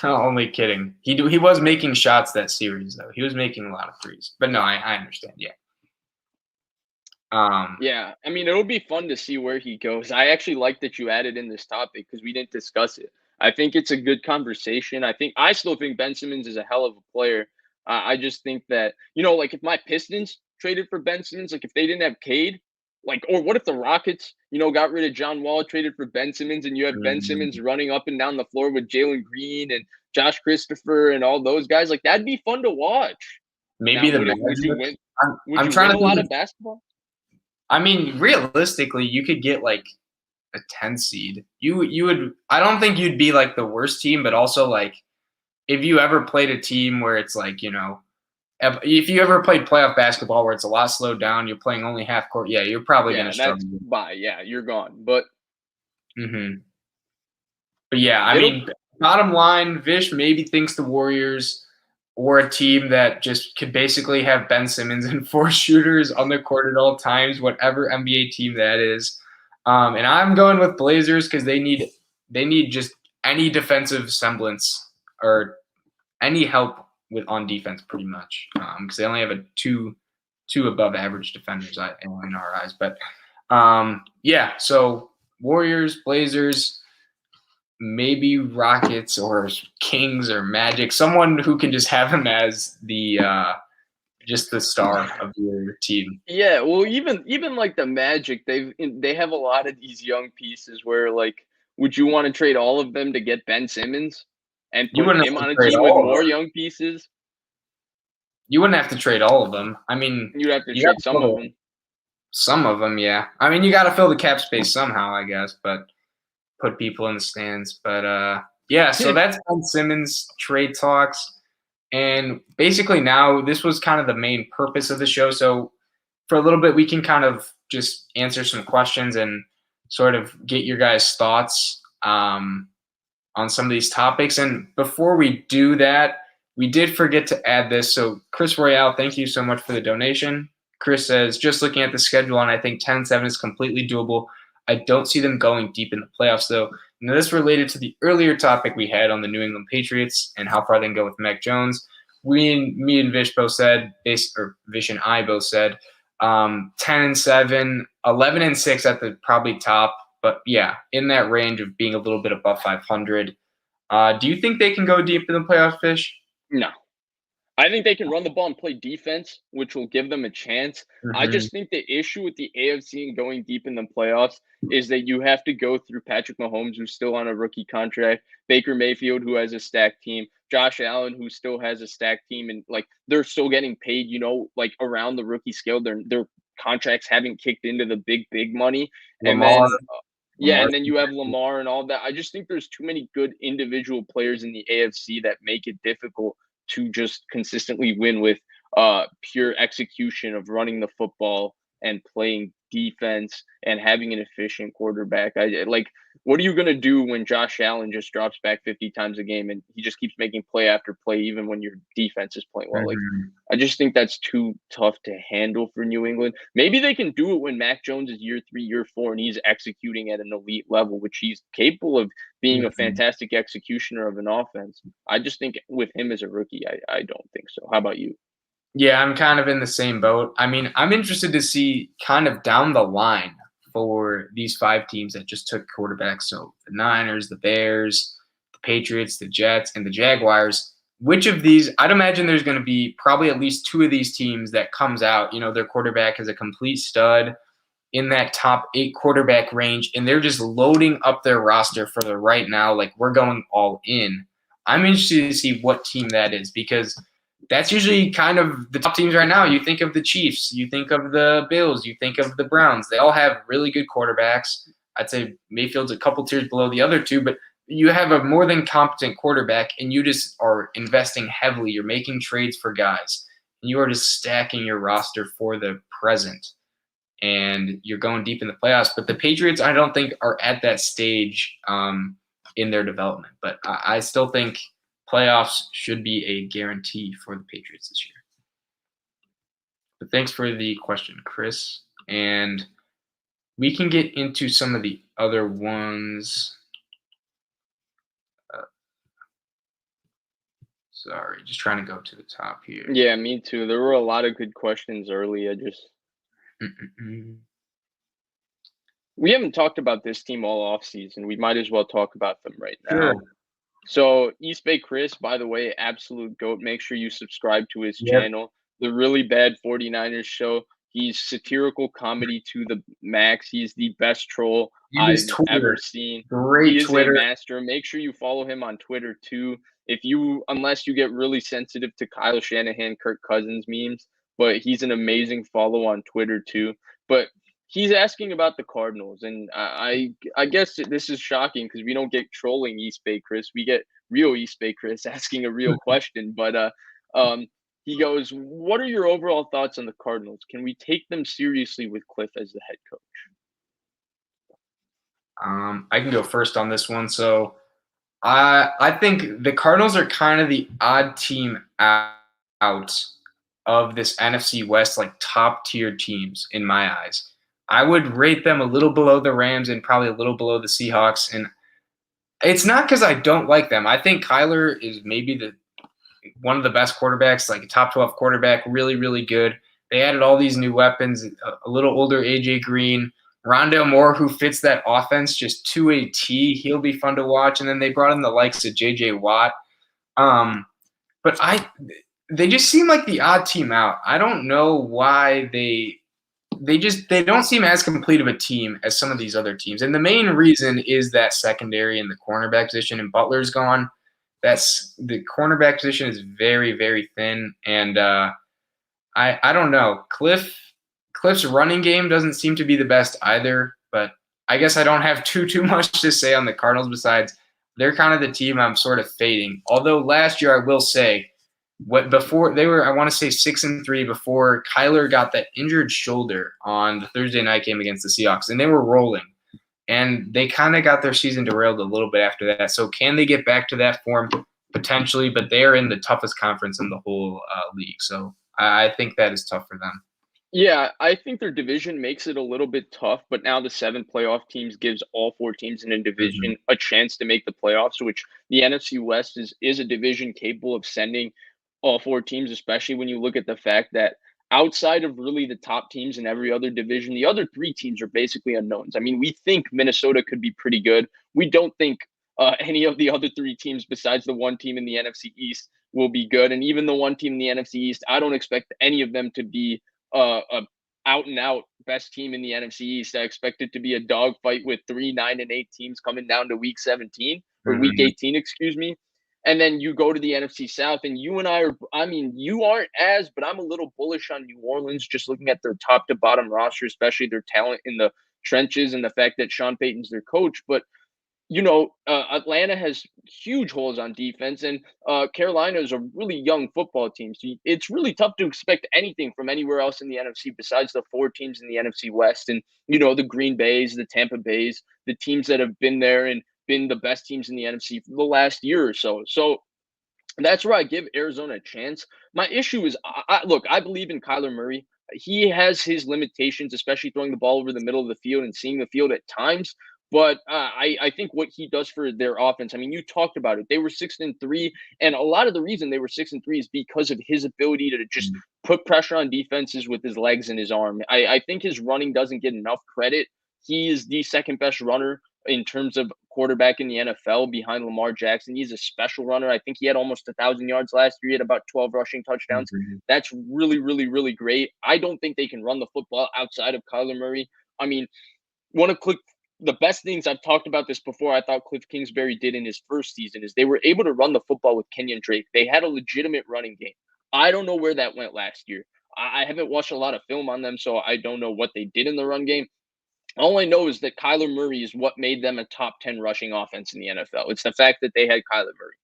A: Only kidding. He was making shots that series, though. He was making a lot of threes. But no, I understand. Yeah.
B: Yeah, I mean, it'll be fun to see where he goes. I actually like that you added in this topic because we didn't discuss it. I think it's a good conversation. I still think Ben Simmons is a hell of a player. I just think that, like if my Pistons traded for Ben Simmons, like if they didn't have Cade, or what if the Rockets, got rid of John Wall, traded for Ben Simmons, and you have Ben Simmons running up and down the floor with Jalen Green and Josh Christopher and all those guys? Like, that'd be fun to watch.
A: Maybe
B: now, would you win? Would you win a lot of basketball?
A: I mean, realistically, you could get like a 10 seed. You would. I don't think you'd be like the worst team, but also like if you ever played a team where it's like, if you ever played playoff basketball where it's a lot slowed down, you're playing only half court. Yeah, you're probably going to struggle.
B: Yeah, you're gone. But
A: But yeah, I mean, bottom line, Vish maybe thinks the Warriors or a team that just could basically have Ben Simmons and 4 shooters on the court at all times, whatever NBA team that is. And I'm going with Blazers because they need just any defensive semblance or any help on defense, pretty much, because they only have two above average defenders in our eyes. But yeah, so Warriors, Blazers, maybe Rockets or Kings or Magic, someone who can just have him as the just the star of your team.
B: Yeah, well, even like the Magic, they have a lot of these young pieces where, like, would you want to trade all of them to get Ben Simmons and put him on a team with more young pieces?
A: You wouldn't have to trade all of them. I mean,
B: you'd have to trade some of them.
A: Some of them, yeah. I mean, you got to fill the cap space somehow, I guess, but put people in the stands. But yeah, so that's Ben Simmons trade talks. And basically now this was kind of the main purpose of the show. So for a little bit, we can kind of just answer some questions and sort of get your guys' thoughts on some of these topics. And before we do that, we did forget to add this. So Chris Royale, thank you so much for the donation. Chris says, just looking at the schedule, and I think 10-7 is completely doable. I don't see them going deep in the playoffs, though. Now, this related to the earlier topic we had on the New England Patriots and how far they can go with Mac Jones. Me and Vish both said, Vish and I both said, 10-7, 11-6 at the probably top. But yeah, in that range of being a little bit above 500. Do you think they can go deep in the playoffs, Vish?
B: No. I think they can run the ball and play defense, which will give them a chance. I just think the issue with the AFC and going deep in the playoffs is that you have to go through Patrick Mahomes, who's still on a rookie contract, Baker Mayfield, who has a stacked team, Josh Allen, who still has a stacked team, and like they're still getting paid, like around the rookie scale. Their contracts haven't kicked into the big money.
A: Lamar.
B: And then you have Lamar and all that. I just think there's too many good individual players in the AFC that make it difficult to just consistently win with pure execution of running the football and playing defense and having an efficient quarterback. What are you going to do when Josh Allen just drops back 50 times a game and he just keeps making play after play, even when your defense is playing well? I just think that's too tough to handle for New England. Maybe they can do it when Mac Jones is year 3, year 4, and he's executing at an elite level, which he's capable of being a fantastic executioner of an offense. I just think with him as a rookie, I don't think so. How about you?
A: Yeah, I'm kind of in the same boat. I mean, I'm interested to see kind of down the line for these 5 teams that just took quarterbacks. So the Niners, the Bears, the Patriots, the Jets, and the Jaguars. Which of these, I'd imagine there's going to be probably at least 2 of these teams that comes out, their quarterback is a complete stud in that top 8 quarterback range, and they're just loading up their roster for the right now, like we're going all in. I'm interested to see what team that is, because that's usually kind of the top teams right now. You think of the Chiefs, you think of the Bills, you think of the Browns. They all have really good quarterbacks. I'd say Mayfield's a couple tiers below the other 2, but you have a more than competent quarterback, and you just are investing heavily. You're making trades for guys. And you are just stacking your roster for the present, and you're going deep in the playoffs. But the Patriots, I don't think, are at that stage in their development. But I still think playoffs should be a guarantee for the Patriots this year. But thanks for the question, Chris. And we can get into some of the other ones. Sorry, just trying to go to the top here.
B: Yeah, me too. There were a lot of good questions early. We haven't talked about this team all offseason. We might as well talk about them right now.
A: Sure.
B: So East Bay Chris, by the way, absolute GOAT. Make sure you subscribe to his channel, The Really Bad 49ers Show. He's satirical comedy to the max. He's the best troll I've ever seen.
A: Great Twitter.
B: He is a master. Make sure you follow him on Twitter too. Unless you get really sensitive to Kyle Shanahan, Kirk Cousins memes, but he's an amazing follow on Twitter too. But he's asking about the Cardinals, and I guess this is shocking because we don't get trolling East Bay Chris. We get real East Bay Chris asking a real question. But he goes, "What are your overall thoughts on the Cardinals? Can we take them seriously with Cliff as the head coach?"
A: I can go first on this one. So I think the Cardinals are kind of the odd team out of this NFC West, like top tier teams in my eyes. I would rate them a little below the Rams and probably a little below the Seahawks. And it's not because I don't like them. I think Kyler is maybe one of the best quarterbacks, like a top 12 quarterback, really, really good. They added all these new weapons, a little older AJ Green, Rondale Moore, who fits that offense just to a T. He'll be fun to watch. And then they brought in the likes of JJ Watt. But they just seem like the odd team out. I don't know why they don't seem as complete of a team as some of these other teams. And the main reason is that secondary and the cornerback position, and Butler's gone. The cornerback position is very, very thin. And I don't know. Cliff's running game doesn't seem to be the best either, but I guess I don't have too much to say on the Cardinals besides they're kind of the team I'm sort of fading. Although last year I will say, before they were, I want to say 6-3 before Kyler got that injured shoulder on the Thursday night game against the Seahawks, and they were rolling. And they kind of got their season derailed a little bit after that. So can they get back to that form? Potentially, but they are in the toughest conference in the whole league. So I think that is tough for them.
B: Yeah, I think their division makes it a little bit tough, but now the 7 playoff teams gives all 4 teams in a division a chance to make the playoffs, which the NFC West is a division capable of sending all 4 teams, especially when you look at the fact that outside of really the top teams in every other division, the other 3 teams are basically unknowns. I mean, we think Minnesota could be pretty good. We don't think any of the other 3 teams besides the one team in the NFC East will be good. And even the one team in the NFC East, I don't expect any of them to be a out-and-out best team in the NFC East. I expect it to be a dogfight with 3, 9, and 8 teams coming down to week 17 or week 18, excuse me. And then you go to the NFC South, and you and you aren't but I'm a little bullish on New Orleans, just looking at their top to bottom roster, especially their talent in the trenches and the fact that Sean Payton's their coach. But Atlanta has huge holes on defense, and Carolina is a really young football team. So it's really tough to expect anything from anywhere else in the NFC besides the 4 teams in the NFC West, and the Green Bays, the Tampa Bays, the teams that have been there and been the best teams in the NFC for the last year or so. So that's where I give Arizona a chance. My issue is, look, I believe in Kyler Murray. He has his limitations, especially throwing the ball over the middle of the field and seeing the field at times. But I think what he does for their offense, I mean, you talked about it. They were 6-3, and a lot of the reason they were 6-3 is because of his ability to just put pressure on defenses with his legs and his arm. I think his running doesn't get enough credit. He is the second best runner in terms of quarterback in the NFL behind Lamar Jackson. He's a special runner. I think he had almost 1,000 yards last year. He had about 12 rushing touchdowns. That's really, really, really great. I don't think they can run the football outside of Kyler Murray. I mean, the best things I've talked about this before, I thought Cliff Kingsbury did in his first season is they were able to run the football with Kenyon Drake. They had a legitimate running game. I don't know where that went last year. I haven't watched a lot of film on them, so I don't know what they did in the run game. All I know is that Kyler Murray is what made them a top 10 rushing offense in the NFL. It's the fact that they had Kyler Murray.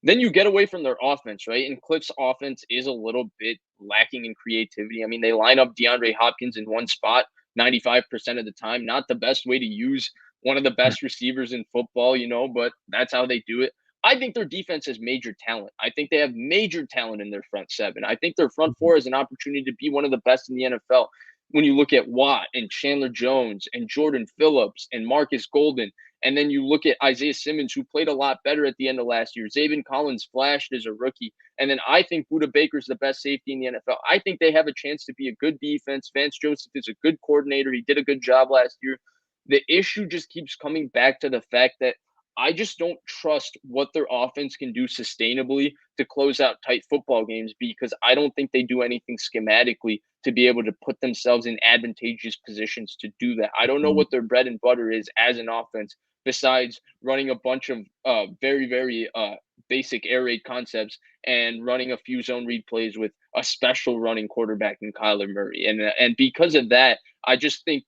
B: Then you get away from their offense, right? And Cliff's offense is a little bit lacking in creativity. I mean, they line up DeAndre Hopkins in one spot 95% of the time. Not the best way to use one of the best receivers in football, but that's how they do it. I think their defense has major talent. I think they have major talent in their front seven. I think their front four has an opportunity to be one of the best in the NFL. When you look at Watt and Chandler Jones and Jordan Phillips and Marcus Golden, and then you look at Isaiah Simmons, who played a lot better at the end of last year. Zaven Collins flashed as a rookie. And then I think Budda Baker's the best safety in the NFL. I think they have a chance to be a good defense. Vance Joseph is a good coordinator. He did a good job last year. The issue just keeps coming back to the fact that I just don't trust what their offense can do sustainably to close out tight football games because I don't think they do anything schematically to be able to put themselves in advantageous positions to do that. I don't know what their bread and butter is as an offense besides running a bunch of very, very basic air raid concepts and running a few zone read plays with a special running quarterback in Kyler Murray. And because of that, I just think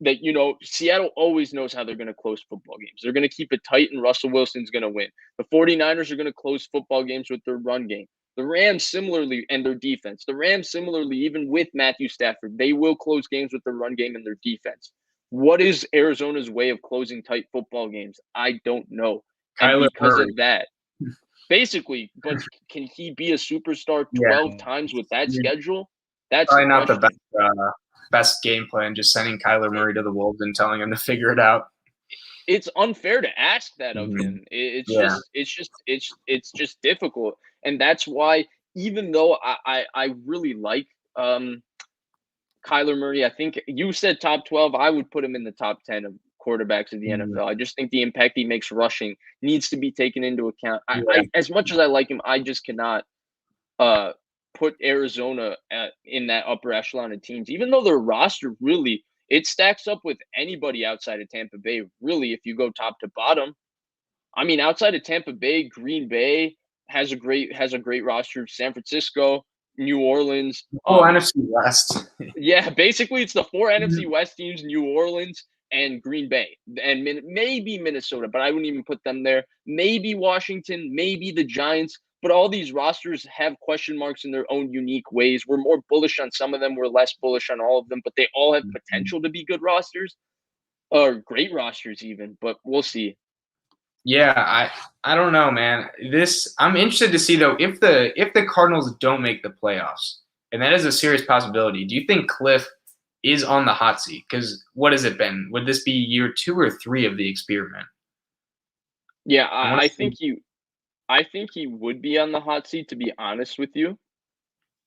B: that, Seattle always knows how they're going to close football games. They're going to keep it tight and Russell Wilson's going to win. The 49ers are going to close football games with their run game. The Rams similarly, and their defense. The Rams similarly, even with Matthew Stafford, they will close games with their run game and their defense. What is Arizona's way of closing tight football games? I don't know. And because of that, basically, but can he be a superstar 12 times with that schedule? That's
A: probably not the best game plan, just sending Kyler Murray to the Wolves and telling him to figure it out.
B: It's unfair to ask that of him. It's just difficult. And that's why, even though I really like Kyler Murray, I think you said top 12, I would put him in the top 10 of quarterbacks of the NFL. I just think the impact he makes rushing needs to be taken into account. I as much as I like him, I just cannot put Arizona in that upper echelon of teams, even though their roster really, it stacks up with anybody outside of Tampa Bay, really, if you go top to bottom. I mean, outside of Tampa Bay, Green Bay has a great roster. San Francisco, New Orleans.
A: NFC West.
B: Yeah, basically it's the 4 NFC West teams, New Orleans and Green Bay, and maybe Minnesota, but I wouldn't even put them there. Maybe Washington, maybe the Giants. But all these rosters have question marks in their own unique ways. We're more bullish on some of them. We're less bullish on all of them, but they all have potential to be good rosters or great rosters even, but we'll see.
A: Yeah, I don't know, man. I'm interested to see though if the Cardinals don't make the playoffs, and that is a serious possibility. Do you think Cliff is on the hot seat? Because what has it been? Would this be year 2 or 3 of the experiment?
B: Yeah, I think he would be on the hot seat, to be honest with you.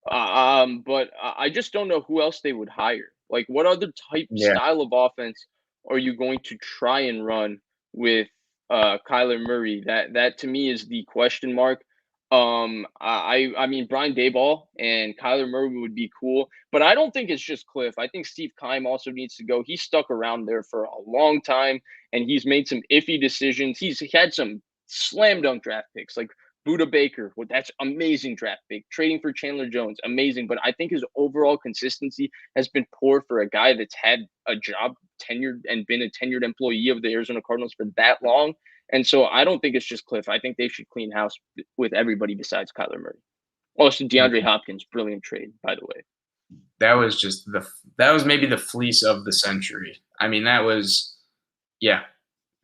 B: But I just don't know who else they would hire. Like, what other style of offense are you going to try and run with Kyler Murray? That to me is the question mark. I mean, Brian Daboll and Kyler Murray would be cool, but I don't think it's just Cliff. I think Steve Keim also needs to go. He's stuck around there for a long time, and he's made some iffy decisions. He's had some slam dunk draft picks, like Budda Baker. Well, that's amazing draft pick. Trading for Chandler Jones, amazing. But I think his overall consistency has been poor for a guy that's had a job tenured and been a tenured employee of the Arizona Cardinals for that long. And so I don't think it's just Cliff. I think they should clean house with everybody besides Kyler Murray. Also, DeAndre Hopkins, brilliant trade, by the way.
A: That was maybe the fleece of the century. I mean, that was, yeah,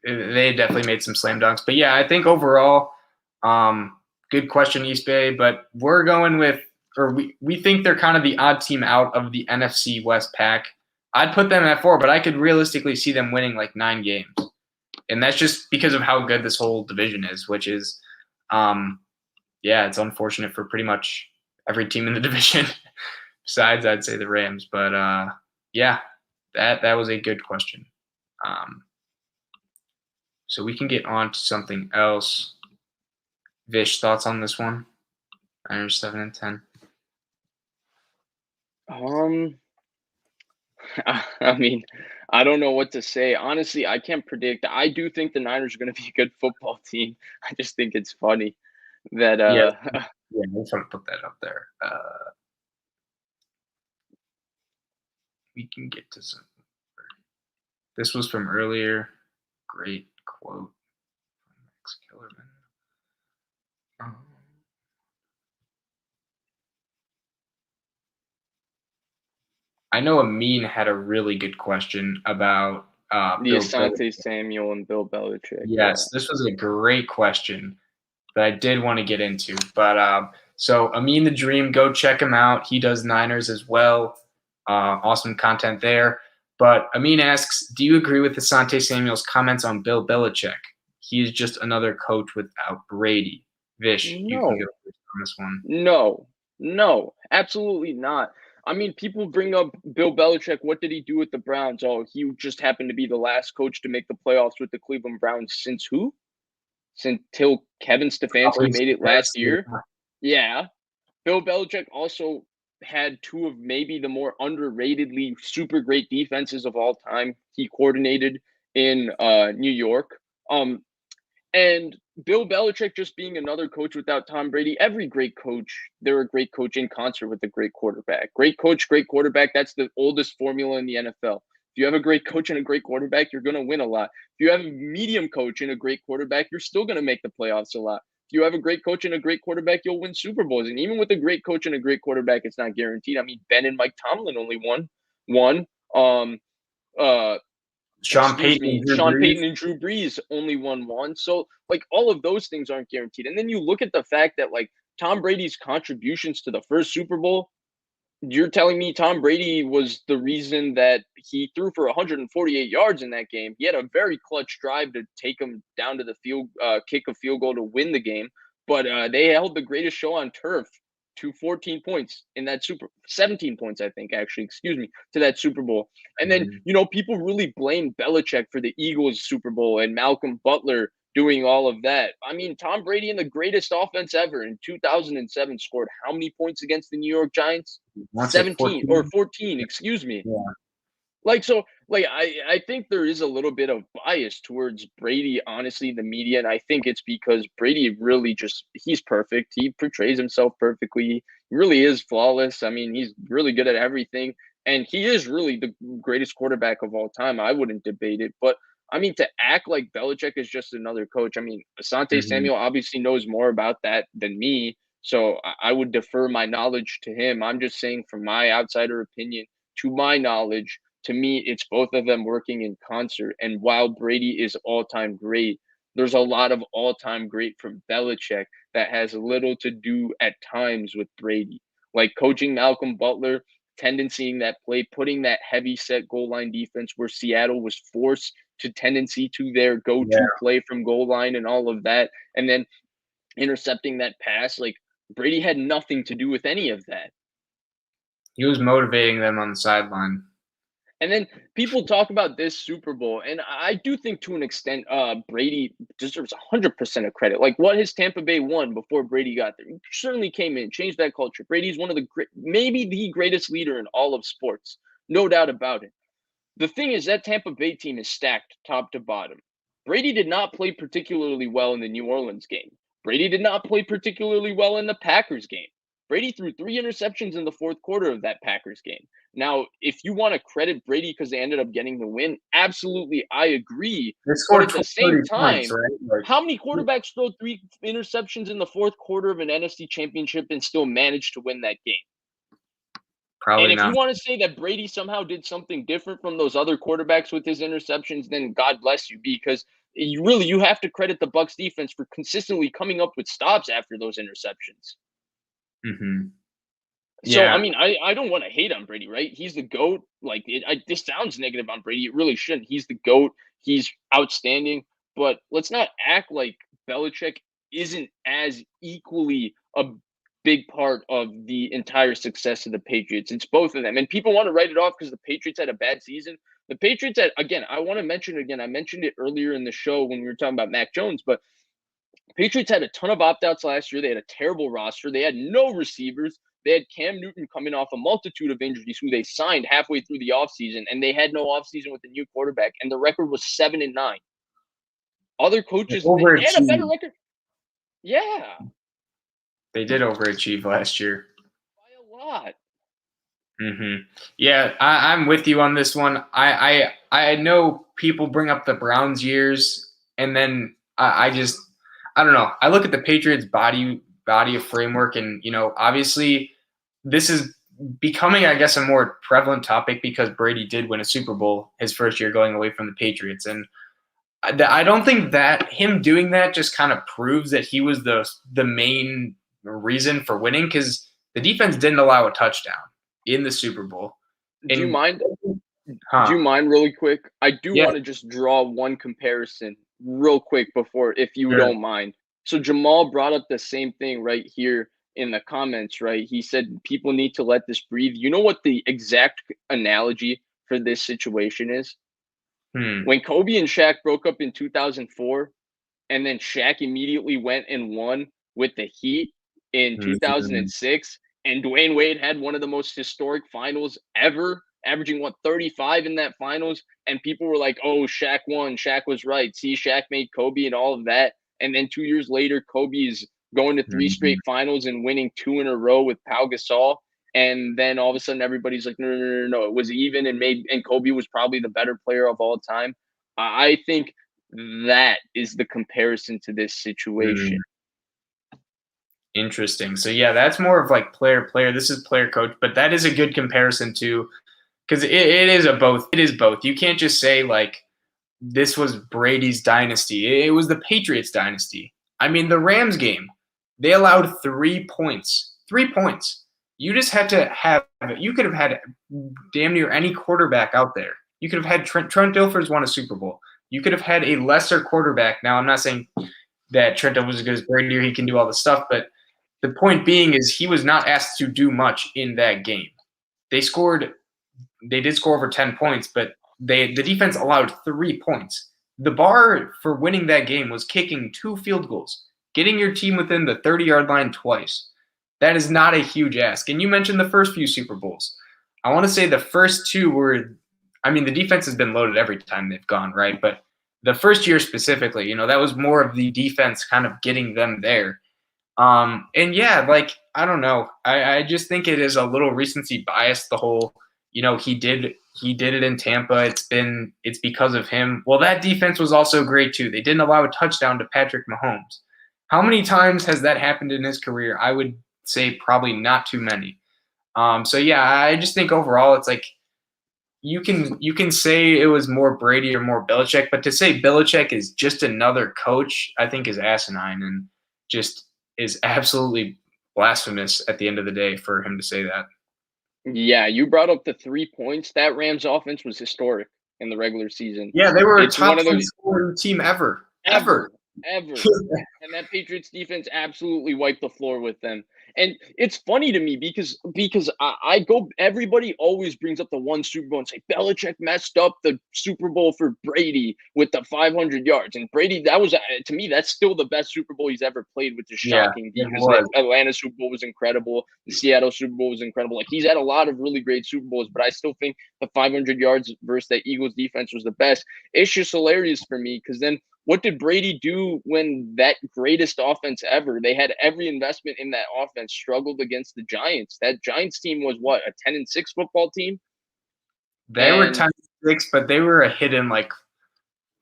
A: they definitely made some slam dunks. But yeah, I think overall, good question, East Bay. But we're going with, or we think they're kind of the odd team out of the NFC West pack. I'd put them at 4, but I could realistically see them winning like 9 games. And that's just because of how good this whole division is, which is, yeah, it's unfortunate for pretty much every team in the division. Besides, I'd say the Rams. But yeah, that was a good question. So we can get on to something else. Vish, thoughts on this one? Niners 7 and 10.
B: I mean, I don't know what to say. Honestly, I can't predict. I do think the Niners are going to be a good football team. I just think it's funny that
A: Yeah, we'll try to put that up there. We can get to some. This was from earlier. Great quote from Max Kellerman. I know Amin had a really good question about
B: the
A: Bill
B: Asante
A: Belichick.
B: Samuel and Bill Belichick.
A: Yes, this was a great question that I did want to get into. But so Amin the Dream, go check him out. He does Niners as well. Awesome content there. But Amin asks, do you agree with Asante Samuel's comments on Bill Belichick? He is just another coach without Brady. Vish, you can go first on this one.
B: No, absolutely not. I mean, people bring up Bill Belichick. What did he do with the Browns? Oh, he just happened to be the last coach to make the playoffs with the Cleveland Browns since who? Since till Kevin Stefanski made it last year. Yeah. Bill Belichick also had 2 of maybe the more underratedly super great defenses of all time. He coordinated in New York. And Bill Belichick just being another coach without Tom Brady, every great coach, they're a great coach in concert with a great quarterback. Great coach, great quarterback, that's the oldest formula in the NFL. If you have a great coach and a great quarterback, you're going to win a lot. If you have a medium coach and a great quarterback, you're still going to make the playoffs a lot. If you have a great coach and a great quarterback, you'll win Super Bowls. And even with a great coach and a great quarterback, it's not guaranteed. I mean, Ben and Mike Tomlin only won one.
A: Sean Payton
B: And Drew Brees only won one. So, like, all of those things aren't guaranteed. And then you look at the fact that, like, Tom Brady's contributions to the first Super Bowl, you're telling me Tom Brady was the reason that he threw for 148 yards in that game. He had a very clutch drive to take him down to the field, kick a field goal to win the game. But they held the greatest show on turf to 14 points in that 17 points, I think, actually, excuse me, to that Super Bowl. And then, people really blame Belichick for the Eagles Super Bowl and Malcolm Butler doing all of that. I mean, Tom Brady in the greatest offense ever in 2007 scored how many points against the New York Giants? 17 or 14, excuse me.
A: Yeah.
B: I think there is a little bit of bias towards Brady, honestly, the media. And I think it's because Brady really he's perfect. He portrays himself perfectly. He really is flawless. I mean, he's really good at everything. And he is really the greatest quarterback of all time. I wouldn't debate it. But I mean, to act like Belichick is just another coach. I mean, Asante Samuel obviously knows more about that than me. So I would defer my knowledge to him. I'm just saying, from my outsider opinion, to my knowledge, to me, it's both of them working in concert. And while Brady is all-time great, there's a lot of all-time great from Belichick that has little to do at times with Brady. Like coaching Malcolm Butler, tendencying that play, putting that heavy set goal line defense where Seattle was forced to tendency to their go-to play from goal line and all of that, and then intercepting that pass. Like, Brady had nothing to do with any of that.
A: He was motivating them on the sideline.
B: And then people talk about this Super Bowl, and I do think to an extent Brady deserves 100% of credit. Like, what has Tampa Bay won before Brady got there? He certainly came in, changed that culture. Brady's one of the maybe the greatest leader in all of sports, no doubt about it. The thing is, that Tampa Bay team is stacked top to bottom. Brady did not play particularly well in the New Orleans game. Brady did not play particularly well in the Packers game. Brady threw 3 interceptions in the fourth quarter of that Packers game. Now, if you want to credit Brady because they ended up getting the win, absolutely, I agree.
A: They
B: But
A: scored
B: at the same
A: 30 points,
B: time,
A: right? Like,
B: how many quarterbacks throw 3 interceptions in the fourth quarter of an NFC championship and still manage to win that game?
A: probably
B: And if you
A: not.
B: want to say that Brady somehow did something different from those other quarterbacks with his interceptions, then God bless you, because you have to credit the Bucs defense for consistently coming up with stops after those interceptions.
A: Mm-hmm.
B: So, I
A: Yeah.
B: mean, I don't want to hate on Brady, right? He's the GOAT. Like, this sounds negative on Brady. It really shouldn't. He's the GOAT. He's outstanding. But let's not act like Belichick isn't as equally a big part of the entire success of the Patriots. It's both of them. And people want to write it off because the Patriots had a bad season. The Patriots had, again, I want to mention again, I mentioned it earlier in the show when we were talking about Mac Jones, but Patriots had a ton of opt-outs last year. They had a terrible roster. They had no receivers. They had Cam Newton coming off a multitude of injuries who they signed halfway through the offseason, and they had no offseason with a new quarterback, and the record was 7-9. Other
A: They
B: coaches, they had a better
A: overachieved.
B: record. Yeah,
A: They did overachieve last year.
B: by a lot.
A: Mm-hmm. Yeah, I'm with you on this one. I know people bring up the Browns years, and then I don't know. I look at the Patriots body of framework, and obviously this is becoming, I guess, a more prevalent topic because Brady did win a Super Bowl his first year going away from the Patriots, and I don't think that him doing that just kind of proves that he was the main reason for winning, because the defense didn't allow a touchdown in the Super Bowl.
B: Do you
A: And
B: mind?
A: huh?
B: Do you mind really quick? I do
A: Yeah,
B: want to just draw one comparison real quick before, if you
A: sure.
B: don't mind. So Jamal brought up the same thing right here in the comments, right? He said people need to let this breathe. You know what the exact analogy for this situation is?
A: Hmm.
B: When Kobe and Shaq broke up in 2004, and then Shaq immediately went and won with the Heat in
A: Mhm.
B: 2006, and Dwayne Wade had one of the most historic finals ever, averaging 35 in that finals, and people were like, "Oh, Shaq won. Shaq was right. See, Shaq made Kobe and all of that." And then 2 years later, Kobe is going to 3
A: Mhm.
B: straight finals and winning 2 in a row with Pau Gasol. And then all of a sudden, everybody's like, "No. It was even, and Kobe was probably the better player of all time." I think that is the comparison to this situation.
A: Mm. Interesting. So yeah, that's more of like player. This is player coach, but that is a good comparison too, because it is a both. It is both. You can't just say like this was Brady's dynasty. It was the Patriots dynasty. I mean, the Rams game, they allowed 3 points. 3 points. You just had to have. You could have had damn near any quarterback out there. You could have had Trent Dilfer's won a Super Bowl. You could have had a lesser quarterback. Now, I'm not saying that Trent Dilfer was as good as Brady or he can do all the stuff, but the point being is he was not asked to do much in that game. They scored. They did score over 10 points, but the defense allowed 3 points. The bar for winning that game was kicking 2 field goals, getting your team within the 30-yard line twice. That is not a huge ask. And you mentioned the first few Super Bowls. I want to say the first two were, I mean, the defense has been loaded every time they've gone, right? But the first year specifically, that was more of the defense kind of getting them there. And yeah, like, I don't know. I just think it is a little recency bias, the whole, he did it in Tampa. It's because of him. Well, that defense was also great too. They didn't allow a touchdown to Patrick Mahomes. How many times has that happened in his career? I would say probably not too many. So yeah, I just think overall it's like you can say it was more Brady or more Belichick, but to say Belichick is just another coach, I think is asinine and just is absolutely blasphemous at the end of the day for him to say that.
B: Yeah, you brought up the 3 points. That Rams offense was historic in the regular season.
A: Yeah, they were a
B: It's one
A: top
B: of
A: 10
B: those
A: scoring team ever.
B: ever,
A: Ever.
B: ever. And that Patriots defense absolutely wiped the floor with them. And it's funny to me because I go, everybody always brings up the one Super Bowl and say Belichick messed up the Super Bowl for Brady with the 500 yards. And Brady, that was, to me, that's still the best Super Bowl he's ever played, which is
A: Yeah,
B: shocking
A: it
B: because the
A: was.
B: Atlanta Super Bowl was incredible. The Seattle Super Bowl was incredible. Like, he's had a lot of really great Super Bowls, but I still think the 500 yards versus that Eagles defense was the best. It's just hilarious for me because then what did Brady do when that greatest offense ever? They had every investment in that offense, struggled against the Giants. That Giants team was what, a 10-6 football team?
A: They were
B: And
A: 10-6, but they were a hidden like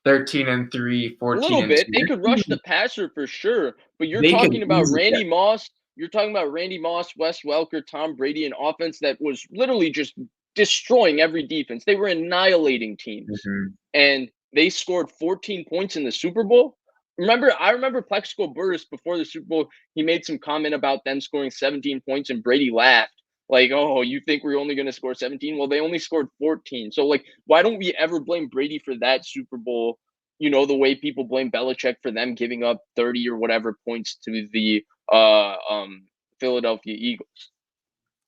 A: 13-3,
B: a little
A: 14-2.
B: bit. They could rush the passer for sure, but you're
A: They could
B: talking about
A: easily get.
B: Randy Moss. You're talking about Randy Moss, Wes Welker, Tom Brady, an offense that was literally just destroying every defense. They were annihilating teams,
A: Mhm.
B: and they scored 14 points in the Super Bowl. I remember Plexico Burris before the Super Bowl. He made some comment about them scoring 17 points, and Brady laughed. Like, oh, you think we're only going to score 17? Well, they only scored 14. So, like, why don't we ever blame Brady for that Super Bowl? The way people blame Belichick for them giving up 30 or whatever points to the Philadelphia Eagles.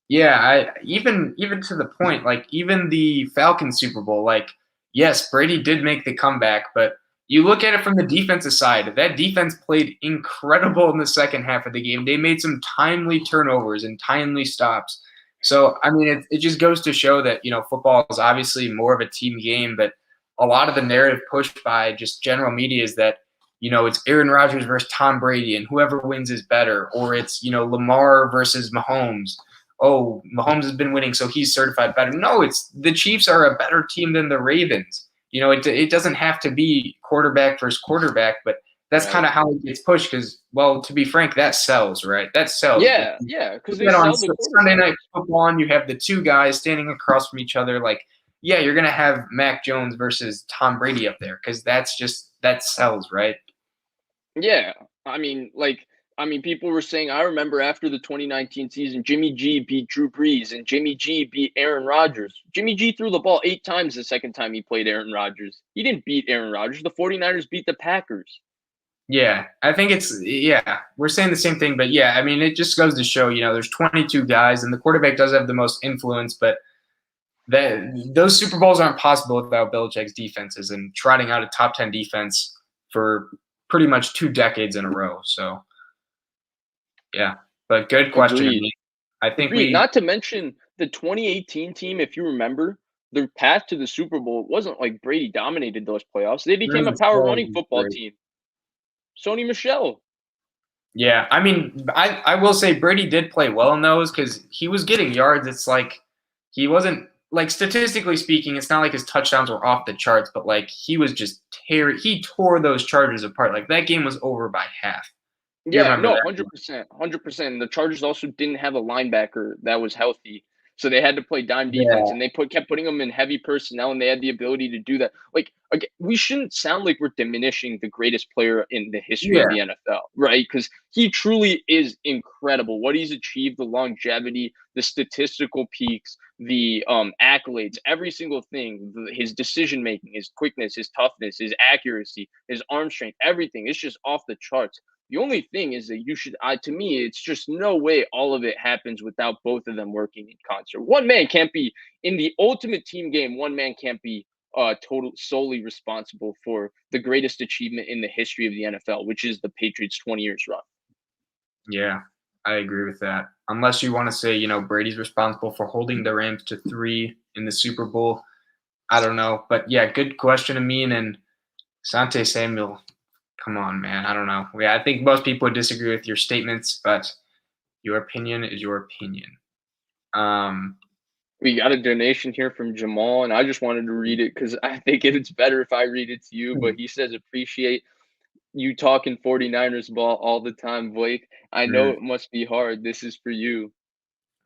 A: Yeah, I even to the point, like even the Falcons Super Bowl, like yes, Brady did make the comeback, but you look at it from the defensive side, that defense played incredible in the second half of the game. They made some timely turnovers and timely stops. So, I mean, it just goes to show that, football is obviously more of a team game, but a lot of the narrative pushed by just general media is that, it's Aaron Rodgers versus Tom Brady and whoever wins is better, or it's, Lamar versus Mahomes. Oh, Mahomes has been winning, so he's certified better. No, it's the Chiefs are a better team than the Ravens. It doesn't have to be quarterback versus quarterback, but that's kind of how it gets pushed because, well, to be frank, that sells, right? That sells.
B: Yeah, because they
A: Get on
B: sell the
A: Sunday
B: quarterback.
A: Night Football, and you have the two guys standing across from each other. Like, yeah, you're going to have Mac Jones versus Tom Brady up there because that sells, right?
B: Yeah, people were saying. I remember after the 2019 season, Jimmy G beat Drew Brees and Jimmy G beat Aaron Rodgers. Jimmy G threw the ball 8 times the second time he played Aaron Rodgers. He didn't beat Aaron Rodgers. The 49ers beat the Packers.
A: Yeah, I think we're saying the same thing, but yeah, I mean, it just goes to show, there's 22 guys, and the quarterback does have the most influence, but those Super Bowls aren't possible without Belichick's defenses and trotting out a top 10 defense for pretty much 2 decades in a row. So, yeah, but good question.
B: Agreed.
A: I think
B: Agreed. Not to mention the 2018 team, if you remember, their path to the Super Bowl wasn't like Brady dominated those playoffs. They became a power running football team. Sony Michel.
A: Yeah, I mean, I will say Brady did play well in those because he was getting yards. It's like he wasn't like statistically speaking, it's not like his touchdowns were off the charts, but like he was just he tore those Chargers apart. Like that game was over by half. You
B: Yeah,
A: remember
B: no,
A: that?
B: 100%, 100%. The Chargers also didn't have a linebacker that was healthy, so they had to play dime defense,
A: Yeah,
B: and they kept putting them in heavy personnel, and they had the ability to do that. Like, again, we shouldn't sound like we're diminishing the greatest player in the history of
A: yeah,
B: the NFL, right? Because he truly is incredible. What he's achieved, the longevity, the statistical peaks, the accolades, every single thing, his decision making, his quickness, his toughness, his accuracy, his arm strength, everything is just off the charts. The only thing is that to me, it's just no way all of it happens without both of them working in concert. One man can't be in the ultimate team game. One man can't be solely responsible for the greatest achievement in the history of the NFL, which is the Patriots' 20 years run.
A: yeah. I agree with that. Unless you want to say, Brady's responsible for holding the Rams to 3 in the Super Bowl. I don't know, but yeah, good question, Amin and Sante Samuel. Come on, man. I don't know. Yeah, I think most people would disagree with your statements, but your opinion is your opinion.
B: We got a donation here from Jamal, and I just wanted to read it because I think it's better if I read it to you. But he says, appreciate you talking 49ers ball all the time, Blake. I know it must be hard. This is for you.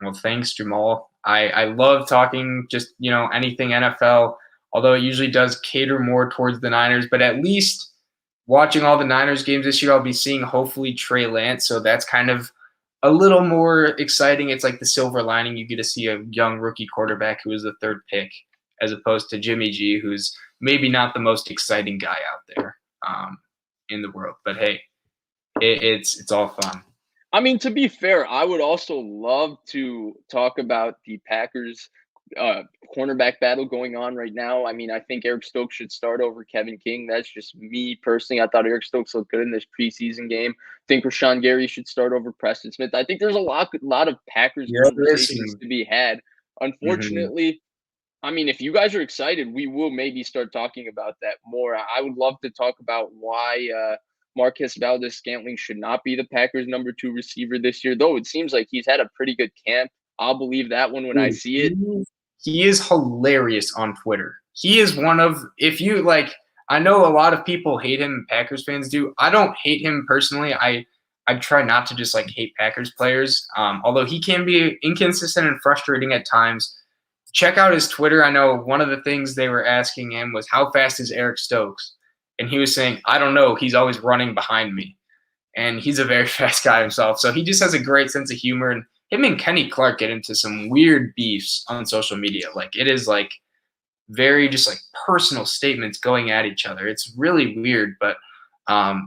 A: Well, thanks, Jamal. I love talking just, anything NFL, although it usually does cater more towards the Niners. But at least watching all the Niners games this year, I'll be seeing hopefully Trey Lance. So that's kind of a little more exciting. It's like the silver lining. You get to see a young rookie quarterback who was the 3rd pick as opposed to Jimmy G, who's maybe not the most exciting guy out there in the world. But hey, it's all fun.
B: I mean, to be fair, I would also love to talk about the Packers cornerback battle going on right now. I mean, I think Eric Stokes should start over Kevin King. That's just me personally. I thought Eric Stokes looked good in this preseason game. I think Rashawn Gary should start over Preston Smith. I think there's a lot of Packers conversations to be had.
A: Mm-hmm.
B: Unfortunately, I mean, if you guys are excited, we will maybe start talking about that more. I would love to talk about why Marquez Valdez-Scantling should not be the Packers' #2 receiver this year, though it seems like he's had a pretty good camp. I'll believe that one when I
A: Dude,
B: see it.
A: he is hilarious on Twitter. He is one of, if you like, I know a lot of people hate him, Packers fans do. I don't hate him personally. I try not to just like hate Packers players, although he can be inconsistent and frustrating at times. Check out his Twitter. I know one of the things they were asking him was, how fast is Eric Stokes? And he was saying, I don't know. He's always running behind me. And he's a very fast guy himself. So he just has a great sense of humor. And him and Kenny Clark get into some weird beefs on social media. Like, it is like very just like personal statements going at each other. It's really weird. But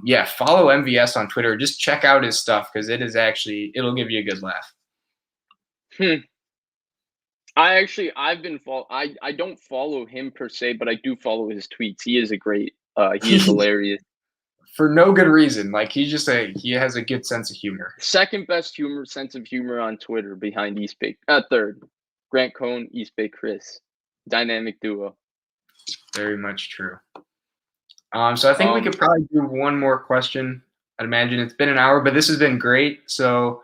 A: yeah, follow MVS on Twitter. Just check out his stuff because it'll give you a good laugh.
B: I don't follow him per se, but I do follow his tweets. He is he is hilarious.
A: For no good reason. Like, he has a good sense of humor.
B: Second best sense of humor on Twitter behind East Bay. Third, Grant Cohn, East Bay Chris. Dynamic duo.
A: Very much true. So I think we could probably do one more question. I'd imagine it's been an hour, but this has been great. So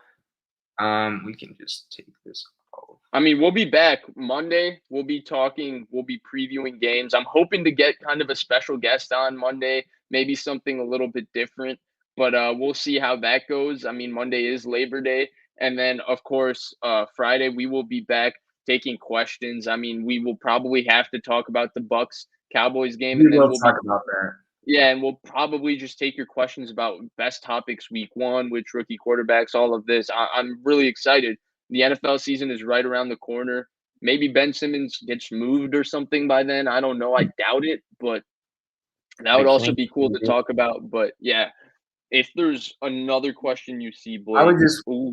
A: we can just take this off.
B: I mean, we'll be back Monday. We'll be previewing games. I'm hoping to get kind of a special guest on Monday, maybe something a little bit different, but we'll see how that goes. I mean, Monday is Labor Day. And then, of course, Friday, we will be back taking questions. I mean, we will probably have to talk about the Bucks-Cowboys game.
A: And then we'll talk about that.
B: Yeah, and we'll probably just take your questions about best topics week 1, which rookie quarterbacks, all of this. I'm really excited. The NFL season is right around the corner. Maybe Ben Simmons gets moved or something by then. I don't know. I doubt it, but that would also be cool to talk about. But yeah, if there's another question you see, Blake,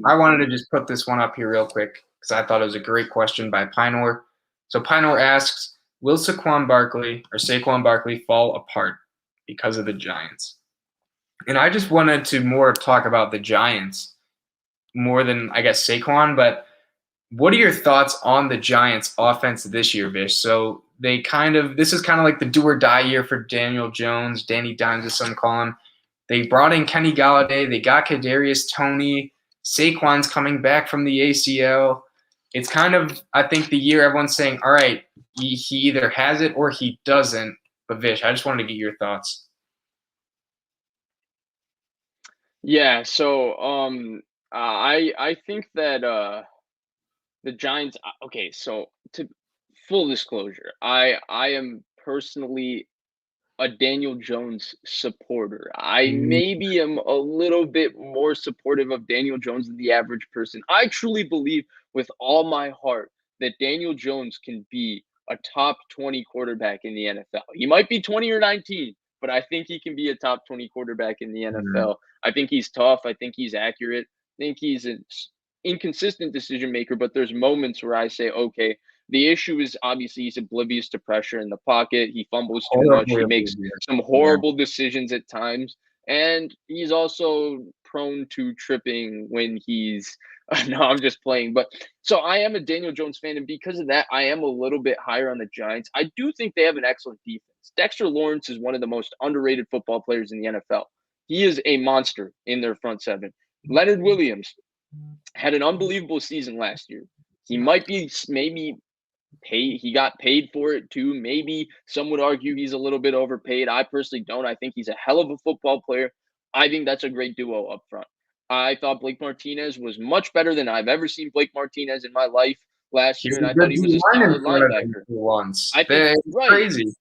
A: I wanted to just put this one up here real quick because I thought it was a great question by Pinor. So Pinor asks, will Saquon Barkley fall apart because of the Giants? And I just wanted to more talk about the Giants more than, I guess, Saquon. But what are your thoughts on the Giants' offense this year, Vish? So this is kind of like the do or die year for Daniel Jones, Danny Dimes, as some call him. They brought in Kenny Galladay. They got Kadarius Toney. Saquon's coming back from the ACL. It's kind of, I think, the year everyone's saying, all right, he either has it or he doesn't. But Vish, I just wanted to get your thoughts.
B: Yeah, so I think that the Giants. Okay, so to full disclosure, I am personally a Daniel Jones supporter. I maybe am a little bit more supportive of Daniel Jones than the average person. I truly believe with all my heart that Daniel Jones can be a top 20 quarterback in the NFL. He might be 20 or 19, but I think he can be a top 20 quarterback in the NFL. I think he's tough. I think he's accurate. I think he's an inconsistent decision maker, but there's moments where I say, okay, the issue is obviously he's oblivious to pressure in the pocket. He fumbles too much. He makes some horrible decisions at times. And he's also prone to tripping when he's – no, I'm just playing. But so I am a Daniel Jones fan, and because of that, I am a little bit higher on the Giants. I do think they have an excellent defense. Dexter Lawrence is one of the most underrated football players in the NFL. He is a monster in their front seven. Leonard Williams had an unbelievable season last year. He might be maybe – he got paid for it too. Maybe some would argue he's a little bit overpaid. I personally don't. I think he's a hell of a football player. I think that's a great duo up front. I thought Blake Martinez was much better than I've ever seen Blake Martinez in my life last year, and I thought he was a solid linebacker.
A: I think crazy.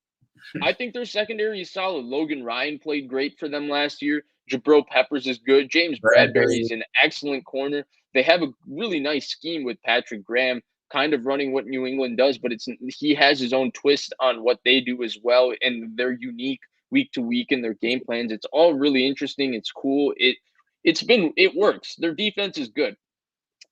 B: I think their secondary is solid. Logan Ryan played great for them last year. Jabril Peppers is good. James Bradbury is an excellent corner. They have a really nice scheme with Patrick Graham, kind of running what New England does, but he has his own twist on what they do as well, and they're unique week to week in their game plans. It's all really interesting. It's cool. It works. Their defense is good.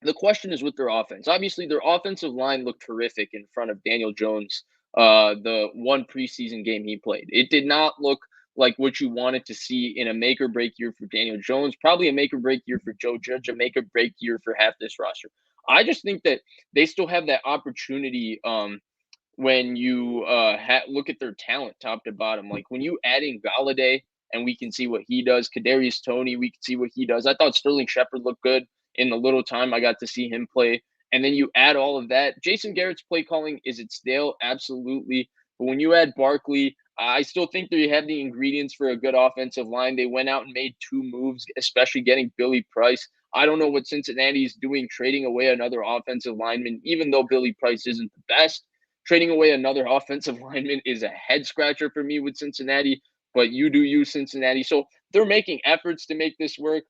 B: The question is with their offense. Obviously, their offensive line looked terrific in front of Daniel Jones, the one preseason game he played. It did not look like what you wanted to see in a make or break year for Daniel Jones, probably a make or break year for Joe Judge, a make or break year for half this roster. I just think that they still have that opportunity when you look at their talent top to bottom. Like when you add in Galladay and we can see what he does, Kadarius Toney, we can see what he does. I thought Sterling Shepard looked good in the little time I got to see him play. And then you add all of that. Jason Garrett's play calling, is it stale? Absolutely. But when you add Barkley, I still think they have the ingredients for a good offensive line. They went out and made 2 moves, especially getting Billy Price. I don't know what Cincinnati's doing, trading away another offensive lineman, even though Billy Price isn't the best. Trading away another offensive lineman is a head scratcher for me with Cincinnati, but you do you, Cincinnati. So they're making efforts to make this work.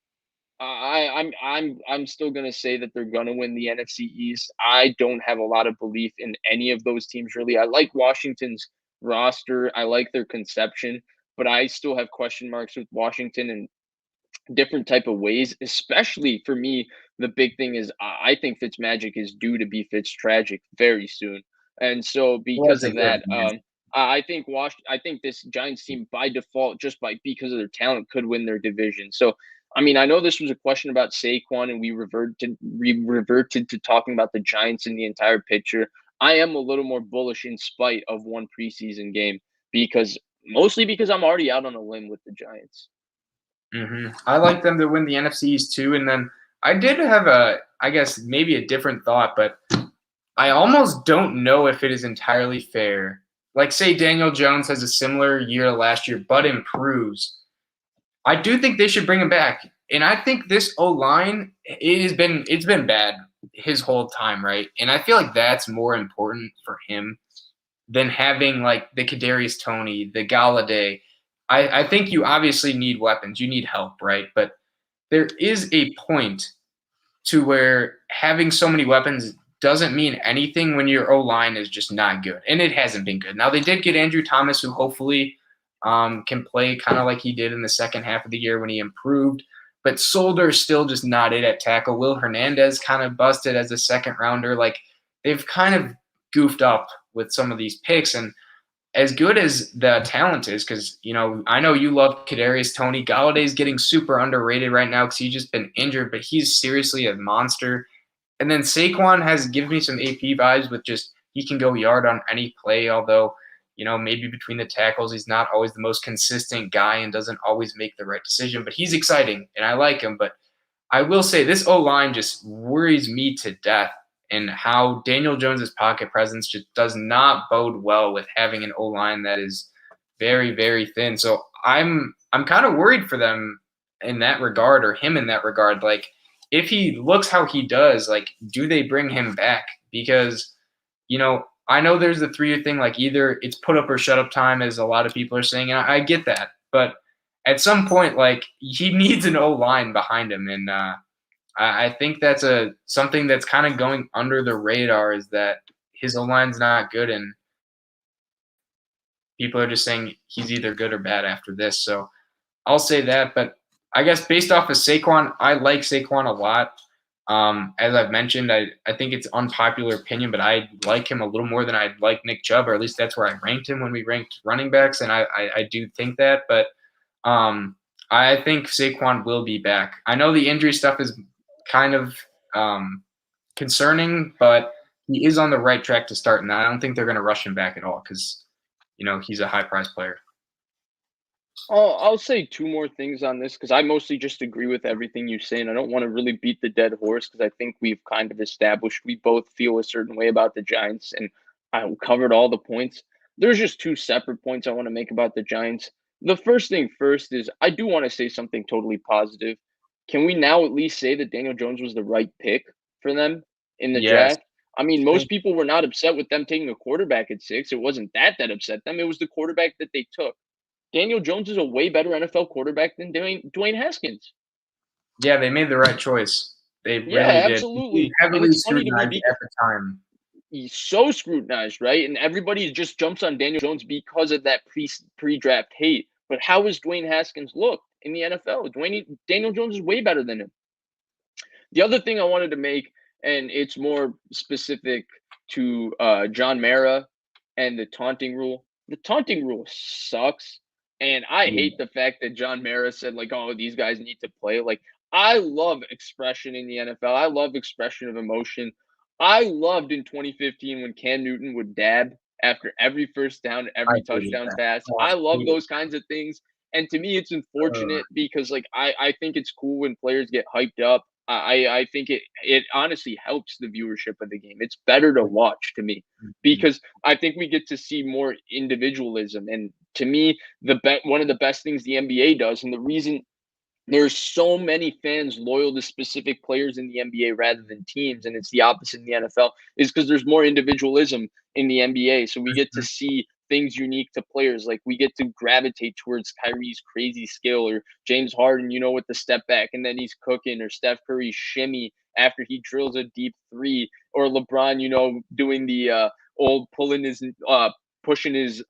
B: I'm still gonna say that they're gonna win the NFC East. I don't have a lot of belief in any of those teams really. I like Washington's roster. I like their conception, but I still have question marks with Washington and different type of ways. Especially for me, the big thing is I think Fitzmagic is due to be Fitztragic very soon, and so because
A: Was a
B: of
A: good
B: that,
A: man.
B: I think this Giants team by default, just by because of their talent, could win their division. So. I mean, I know this was a question about Saquon, and we reverted to talking about the Giants in the entire picture. I am a little more bullish in spite of one preseason game mostly because I'm already out on a limb with the Giants.
A: I like them to win the NFC East too. And then I did have I guess maybe a different thought, but I almost don't know if it is entirely fair. Like, say Daniel Jones has a similar year to last year, but improves. I do think they should bring him back. And I think this O line it's been bad his whole time, right? And I feel like that's more important for him than having like the Kadarius Toney, the Galladay. I think you obviously need weapons. You need help, right? But there is a point to where having so many weapons doesn't mean anything when your O line is just not good, and it hasn't been good. Now they did get Andrew Thomas, who hopefully can play kind of like he did in the second half of the year when he improved. But Solder is still just not it at tackle. Will Hernandez kind of busted as a second rounder. Like they've kind of goofed up with some of these picks, and as good as the talent is, because I know you love Kadarius Toney. Galladay's getting super underrated right now because he's just been injured, but he's seriously a monster. And then Saquon has given me some AP vibes with just he can go yard on any play, although maybe between the tackles he's not always the most consistent guy and doesn't always make the right decision. But he's exciting and I like him. But I will say this O line just worries me to death, and how Daniel Jones's pocket presence just does not bode well with having an O line that is very, very thin. So I'm kind of worried for them in that regard, or him in that regard. Like if he looks how he does, like do they bring him back? Because I know there's the 3-year thing. Like either it's put up or shut up time, as a lot of people are saying, and I get that, but at some point, like he needs an O line behind him, and I think that's something that's kind of going under the radar, is that his O line's not good, and people are just saying he's either good or bad after this. So I'll say that, but I guess based off of Saquon, I like Saquon a lot. As I've mentioned, I think it's unpopular opinion, but I like him a little more than I like Nick Chubb, or at least that's where I ranked him when we ranked running backs, and I do think that. But I think Saquon will be back. I know the injury stuff is kind of concerning, but he is on the right track to start, and I don't think they're going to rush him back at all because he's a high price player.
B: I'll say 2 more things on this because I mostly just agree with everything you say, and I don't want to really beat the dead horse because I think we've kind of established we both feel a certain way about the Giants, and I covered all the points. There's just 2 separate points I want to make about the Giants. The first thing first is I do want to say something totally positive. Can we now at least say that Daniel Jones was the right pick for them in the
A: Yes.
B: draft? I mean, most people were not upset with them taking a quarterback at 6. It wasn't that upset them. It was the quarterback that they took. Daniel Jones is a way better NFL quarterback than Dwayne Haskins.
A: Yeah, they made the right choice. They
B: Yeah,
A: really did. He
B: absolutely. And
A: heavily
B: it's funny to me
A: scrutinized
B: because
A: at the time.
B: he's so scrutinized, right? And everybody just jumps on Daniel Jones because of that pre-draft hate. But how has Dwayne Haskins looked in the NFL? Daniel Jones is way better than him. The other thing I wanted to make, and it's more specific to John Mara and the taunting rule. The taunting rule sucks. And I hate the fact that John Mara said, like, oh, these guys need to play. Like, I love expression in the NFL. I love expression of emotion. I loved in 2015 when Cam Newton would dab after every first down,
A: I
B: every
A: hated
B: touchdown
A: that.
B: pass.
A: Oh, I
B: I love
A: hated
B: those kinds of things. And to me, it's
A: uh,
B: unfortunate because like I think it's cool when players get hyped up. I think it honestly helps the viewership of the game. It's better to watch to me because I think we get to see more individualism. And to me, one of the best things the NBA does, and the reason there's so many fans loyal to specific players in the NBA rather than teams, and it's the opposite in the NFL, is because there's more individualism in the NBA. So we get to see things unique to players. Like we get to gravitate towards Kyrie's crazy skill or James Harden, with the step back and then he's cooking, or Steph Curry's shimmy after he drills a deep three, or LeBron, doing the old pulling his pushing his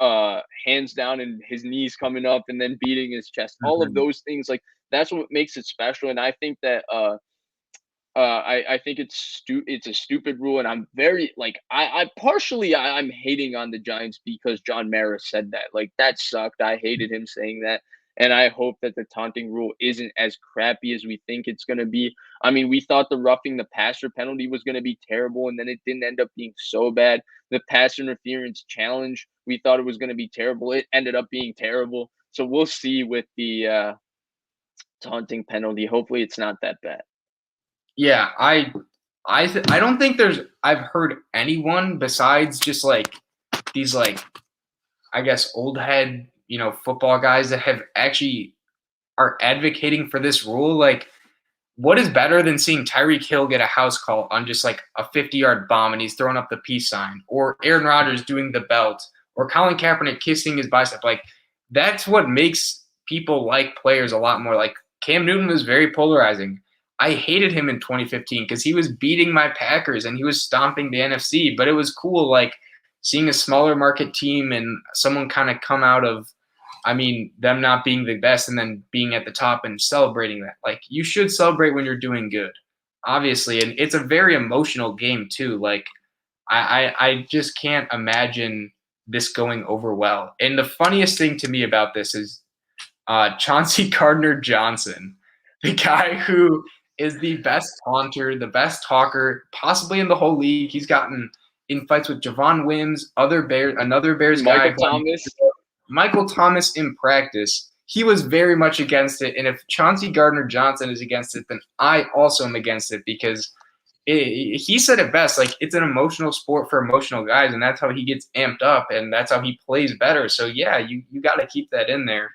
B: hands down and his knees coming up and then beating his chest. All of those things, like that's what makes it special. And I think that I think it's a stupid rule, and I'm very like I'm hating on the Giants because John Mara said that. Like that sucked. I hated him saying that. And I hope that the taunting rule isn't as crappy as we think it's going to be. I mean, we thought the roughing the passer penalty was going to be terrible, and then it didn't end up being so bad. The pass interference challenge, we thought it was going to be terrible. It ended up being terrible. So we'll see with the taunting penalty. Hopefully, it's not that bad.
A: Yeah, I don't think I've heard anyone besides just like these like I guess old head football guys that have actually are advocating for this rule. Like, what is better than seeing Tyreek Hill get a house call on just like a 50-yard bomb and he's throwing up the peace sign, or Aaron Rodgers doing the belt, or Colin Kaepernick kissing his bicep? Like, that's what makes people like players a lot more. Like Cam Newton was very polarizing. I hated him in 2015 because he was beating my Packers and he was stomping the NFC, but it was cool like seeing a smaller market team and someone kind of come out of them not being the best and then being at the top and celebrating that. Like, you should celebrate when you're doing good, obviously. And it's a very emotional game too. Like, I just can't imagine this going over well. And the funniest thing to me about this is Chauncey Gardner-Johnson, the guy who is the best taunter, the best talker, possibly in the whole league. He's gotten in fights with Javon Wims, another Bears guy. Michael Thomas in practice. He was very much against it. And if Chauncey Gardner-Johnson is against it, then I also am against it because he said it best. Like, it's an emotional sport for emotional guys, and that's how he gets amped up, and that's how he plays better. So, yeah, you got to keep that in there.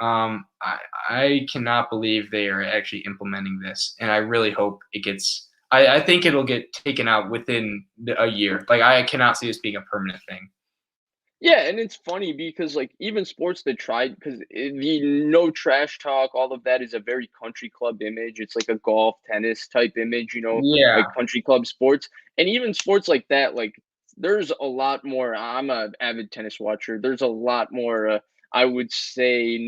A: I cannot believe they are actually implementing this, and I really hope it gets – I think it'll get taken out within a year. Like, I cannot see this being a permanent thing.
B: Yeah, and it's funny because like even sports that tried, because the no trash talk, all of that is a very country club image. It's like a golf, tennis type image,
A: Yeah.
B: like country club sports, and even sports like that. Like there's a lot more. I'm a avid tennis watcher. There's a lot more. I would say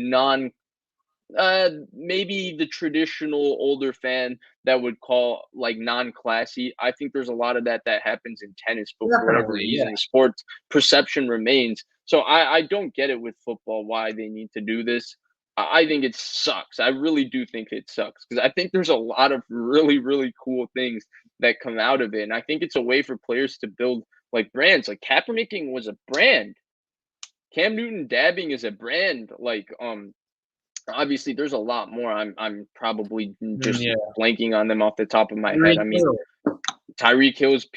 B: maybe the traditional older fan that would call like non-classy. I think there's a lot of that happens in tennis, but for whatever
A: Definitely, yeah.
B: reason, the sports perception remains. So I don't get it with football why they need to do this. I think it sucks. I really do think it sucks because I think there's a lot of really, really cool things that come out of it. And I think it's a way for players to build like brands. Like Kaepernicking was a brand. Cam Newton dabbing is a brand. Like obviously, there's a lot more. I'm probably just
A: Yeah.
B: blanking on them off the top of my head. I mean, Tyreek Hill's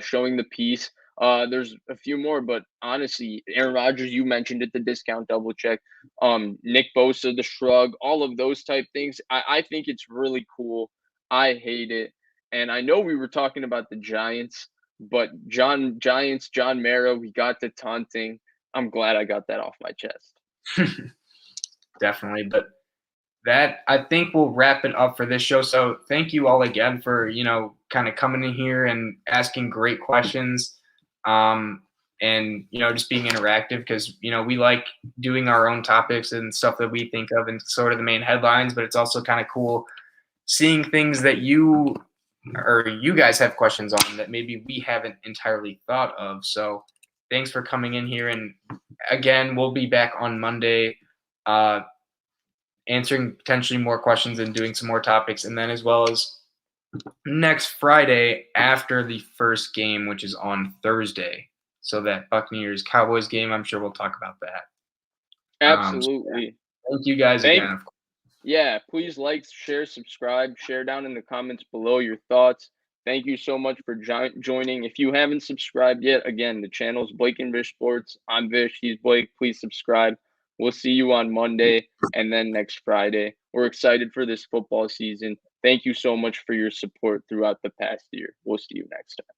B: showing the piece. There's a few more, but honestly, Aaron Rodgers, you mentioned it, the discount double check. Nick Bosa, the shrug, all of those type things. I think it's really cool. I hate it, and I know we were talking about the Giants, but John Mara, we got the taunting. I'm glad I got that off my chest.
A: Definitely. But that, I think, will wrap it up for this show. So thank you all again for, kind of coming in here and asking great questions. And, just being interactive because, we like doing our own topics and stuff that we think of and sort of the main headlines, but it's also kind of cool seeing things that you guys have questions on that maybe we haven't entirely thought of. So thanks for coming in here. And again, we'll be back on Monday, answering potentially more questions and doing some more topics. And then as well as next Friday after the first game, which is on Thursday. So that Buccaneers Cowboys game, I'm sure we'll talk about that.
B: Absolutely.
A: Thank you guys again. Of course.
B: Yeah, please like, share, subscribe, share down in the comments below your thoughts. Thank you so much for joining. If you haven't subscribed yet, again, the channel is Blake&VishSports. I'm Vish. He's Blake. Please subscribe. We'll see you on Monday and then next Friday. We're excited for this football season. Thank you so much for your support throughout the past year. We'll see you next time.